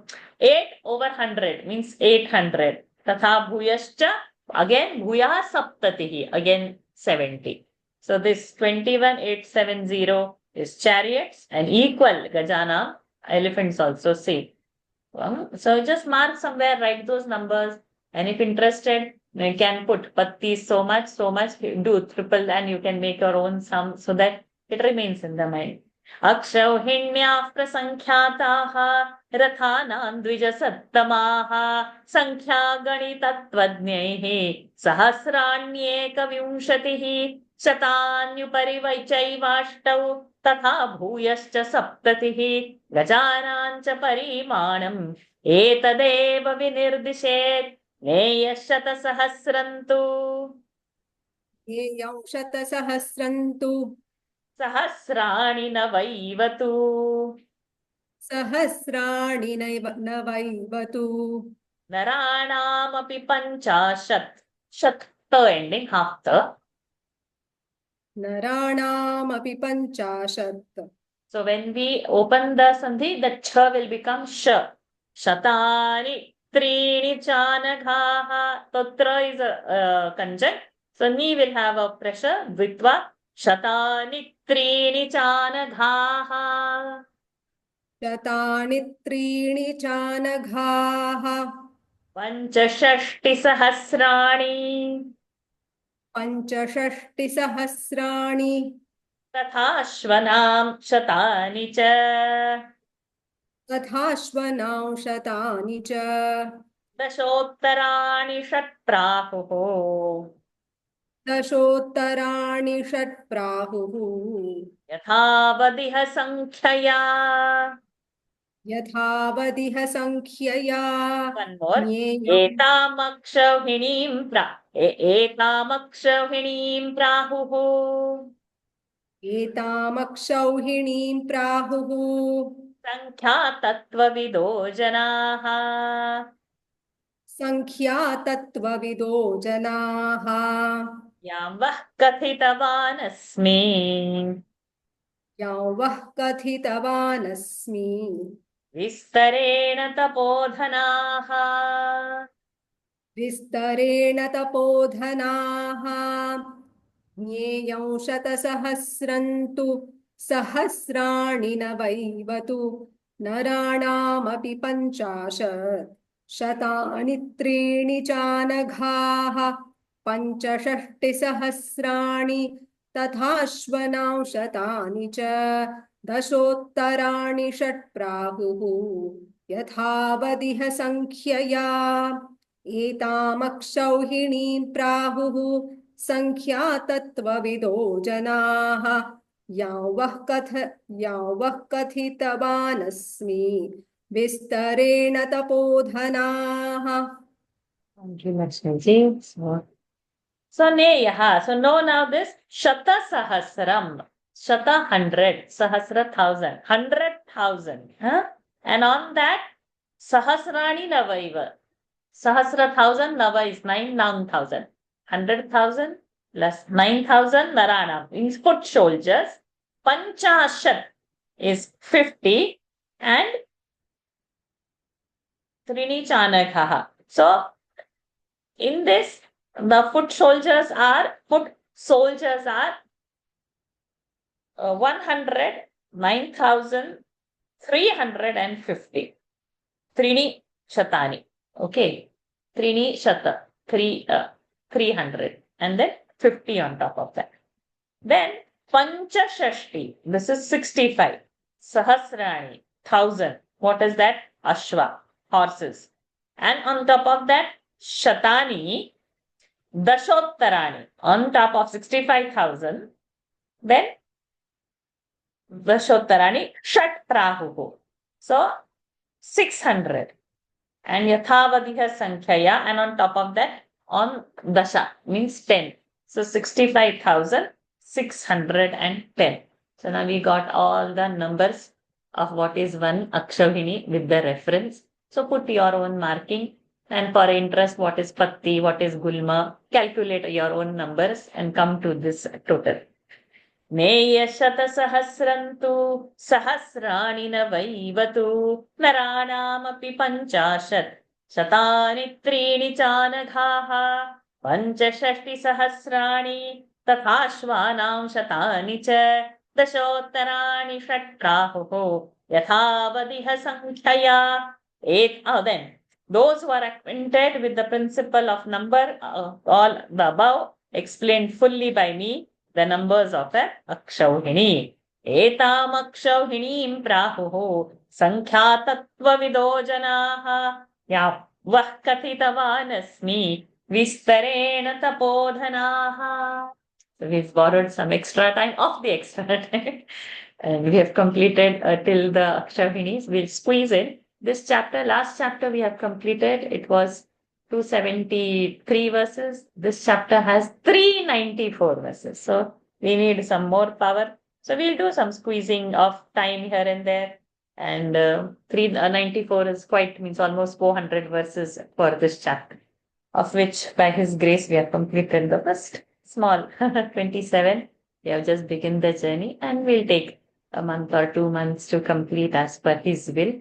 over 100 means 800. Tatha Bhuyascha, again Bhuya Saptatihi, again 70. So this 21,870 is chariots, and equal Gajana, elephants also see. So just mark somewhere, write those numbers, and if interested, you can put patti so much, do triple, and you can make your own sum so that it remains in the mind. Akshauhinyah prasankhyaataha rathanam dvijasattamaha sankhya ganitatvadnyaihi sahasranyeka vimshatihi shatanyuparivaichaivashtau tatha bhuyascha saptatihi gajanancha parimanam etadeva vinirdiset नेयशतसहस्रन्तु येयं शतसहस्रन्तु सहस्राणि नवैवतु सहस्राणि नवैवतु नराणामपि पञ्चाशत् शत ending half the नराणामपि पञ्चाशत्. So when we open the sandhi, the cha will become sh. Shatani Trini chanaghaha. Tatra is a conjunct. So ni will have a pressure. Dvitva. Shatani trini chanaghaha. शतानि त्रीणि चानघाः Panchashashti sahasrani. पञ्चषष्टिसहस्राणि Tathashvanam shatani cha. तथाश्वनां शतानि च Dashottarani shatprahuho. दशोत्तराणि षट्प्राहुः यथावदिह संख्यया. यथावदिह संख्यया One more. ज्ञेयम् एतामक्षौहिणीं प्राहुः. एतामक्षौहिणीं प्राहुः संख्यातत्त्वविदो जनाः. संख्यातत्त्वविदो जनाः यां वः कथितवान् अस्मि. यां वः कथितवानस्मि विस्तरेण तपोधनाः. विस्तरेण तपोधनाः ज्ञेयं शतसहस्रन्तु सहस्राणि नवैवतु नराणामपि पञ्चाशत् शतानि त्रीणि चानघाः पञ्चषष्टिसहस्राणि तथाश्वनां शतानि च दशोत्तराणि षट्प्राहुः यथावदिह संख्यया एतामक्षौहिणीं प्राहुः संख्यातत्त्वविदो जनाः यां वः कथितवानस्मि विस्तरेण तपोधनाः. Thank you, Lakshmi. So neyaha. So know now this shata sahasram. Shata 100. Sahasra 1,000. 100,000. Huh? And on that sahasrani navaiva. Sahasra 1,000 nava is 9,000. 100,000 plus 9,000 narana means foot soldiers. Panchashat is 50 and Trini chanakhaha. So in this, the foot soldiers are 109,350. Trini shatani. Okay. Trini shata. 300. And then 50 on top of that. Then Panchashashti. This is 65. Sahasrani. 1,000. What is that? Ashwa. Horses. And on top of that, Shatani. Dashottarani. On top of 65,000. Then Vashotarani Shat Prahuhu. So 600. And Yathavadiha Sankhya, and on top of that, on Dasha means 10. So 65,610. So now we got all the numbers of what is one Akshavini with the reference. So put your own marking, and for interest, what is Patti, what is Gulma, calculate your own numbers and come to this total. नेयशतसहस्रन्तु सहस्राणि न वैवतु नराणामपि पञ्चाशत् शतानि त्रीणि चानघाः पञ्चषष्टिसहस्राणि तथाश्वानां शतानि च दशोत्तराणि षट्राहुः यथावदिह सङ्ख्यया then those who are acquainted with the principle of number, all the above explained fully by me, the numbers of a Akshauhini. Etam Akshauhinim Prahuhu Sankhya Tattvavido Janaha Ya Vah Kathitavanasmi Vistarena Tapodhanaha. So we've borrowed some extra time of the extra time and we have completed till the Akshauhinis. We'll squeeze in this chapter. Last chapter we have completed. It was 273 verses. This chapter has 394 verses. So we need some more power. So we'll do some squeezing of time here and there. And 394 is means almost 400 verses for this chapter, of which by His grace we have completed the first small 27. We have just begun the journey, and we'll take a month or 2 months to complete as per His will,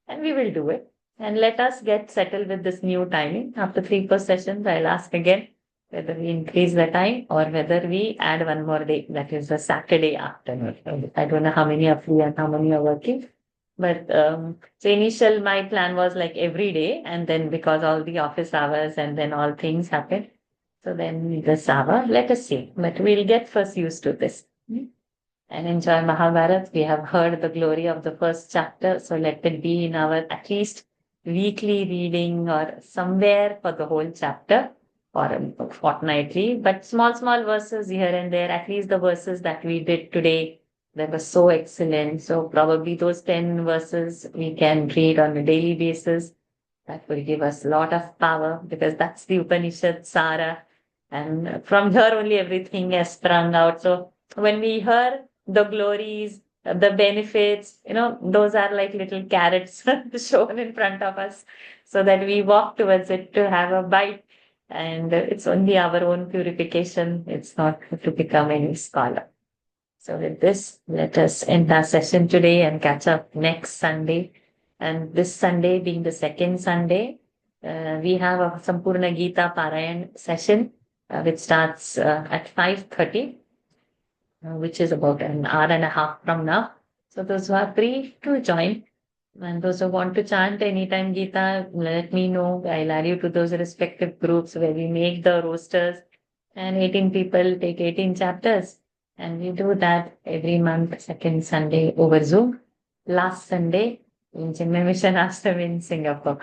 and we will do it. And let us get settled with this new timing. After 3 sessions, I'll ask again whether we increase the time or whether we add one more day, that is the Saturday afternoon. I don't know how many are free and how many are working. But so initial my plan was like every day, and then because all the office hours and then all things happened, so then this hour, let us see. But we'll get first used to this. And enjoy Mahabharata. We have heard the glory of the first chapter, so let it be in our at least weekly reading or somewhere for the whole chapter or fortnightly, but small verses here and there. At least the verses that we did today, they were so excellent. So probably those 10 verses we can read on a daily basis. That will give us a lot of power, because that's the Upanishad Sara, and from here only everything has sprung out. So when we hear the glories, the benefits, those are like little carrots shown in front of us, so that we walk towards it to have a bite. And it's only our own purification. It's not to become any scholar. So with this, let us end our session today and catch up next Sunday. And this Sunday being the second Sunday, we have a Sampurna Gita Parayan session, which starts at 5:30. Which is about an hour and a half from now. So those who are free to join, and those who want to chant anytime Gita, let me know. I'll add you to those respective groups where we make the rosters, and 18 people take 18 chapters. And we do that every month, second Sunday over Zoom. Last Sunday in Chinmay Mission Ashram in Singapore.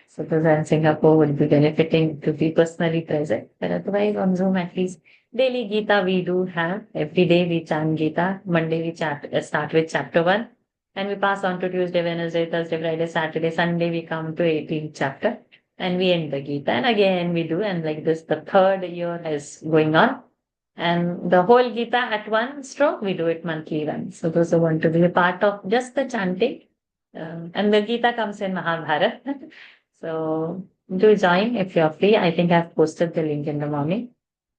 So those in Singapore would be benefiting to be personally present. But otherwise on Zoom, at least daily Gita we do have. Every day we chant Gita. Monday we start with chapter 1. And we pass on to Tuesday, Wednesday, Thursday, Friday, Saturday, Sunday we come to 18th chapter. And we end the Gita. And again we do. And like this, the third year is going on. And the whole Gita at one stroke, we do it monthly once. So those who want to be a part of just the chanting. And the Gita comes in Mahabharata. So do join if you're free. I think I've posted the link in the morning.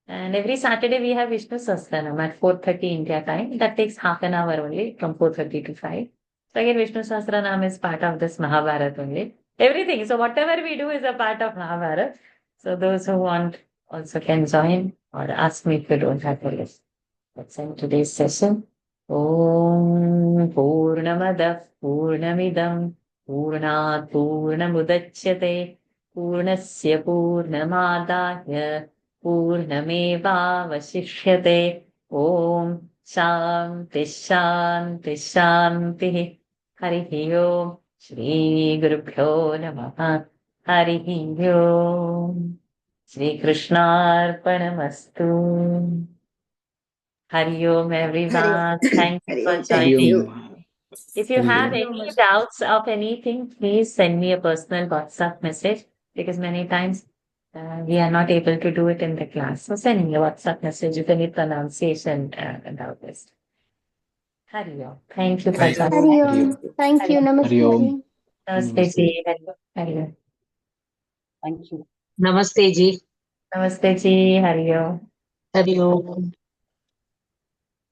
And every Saturday we have Vishnu Sahasranam at 4:30 India time. That takes half an hour only, from 4:30 to 5. So again, Vishnu Sahasranam is part of this Mahabharata only. Everything. So whatever we do is a part of Mahabharata. So those who want also can join or ask me if you don't have to list. Let's end today's session. Om Purnamadah Purnamidam Purnat Purnamudachyate Purnasya Purnamadaya Purnamevavashishyate. Om Shanti Shanti Shanti. Harihi Om. Shri Gurubhyo Namaha. Harihi Om. Shri Krishnarpanamastu. Hari Om, everyone. Thank you Hari for Om. Thank joining. you. If you Hari have Om. any doubts of anything, please send me a personal WhatsApp message, because many times we are not able to do it in the class. So send me a WhatsApp message if any pronunciation doubt is. Hari Om. Thank you for Hari Om. joining. Hari Om. Thank you. Namaste ji. Namaste ji. Hari Om. Thank you. Namaste ji. Namaste ji. Hari Om. Hari Om.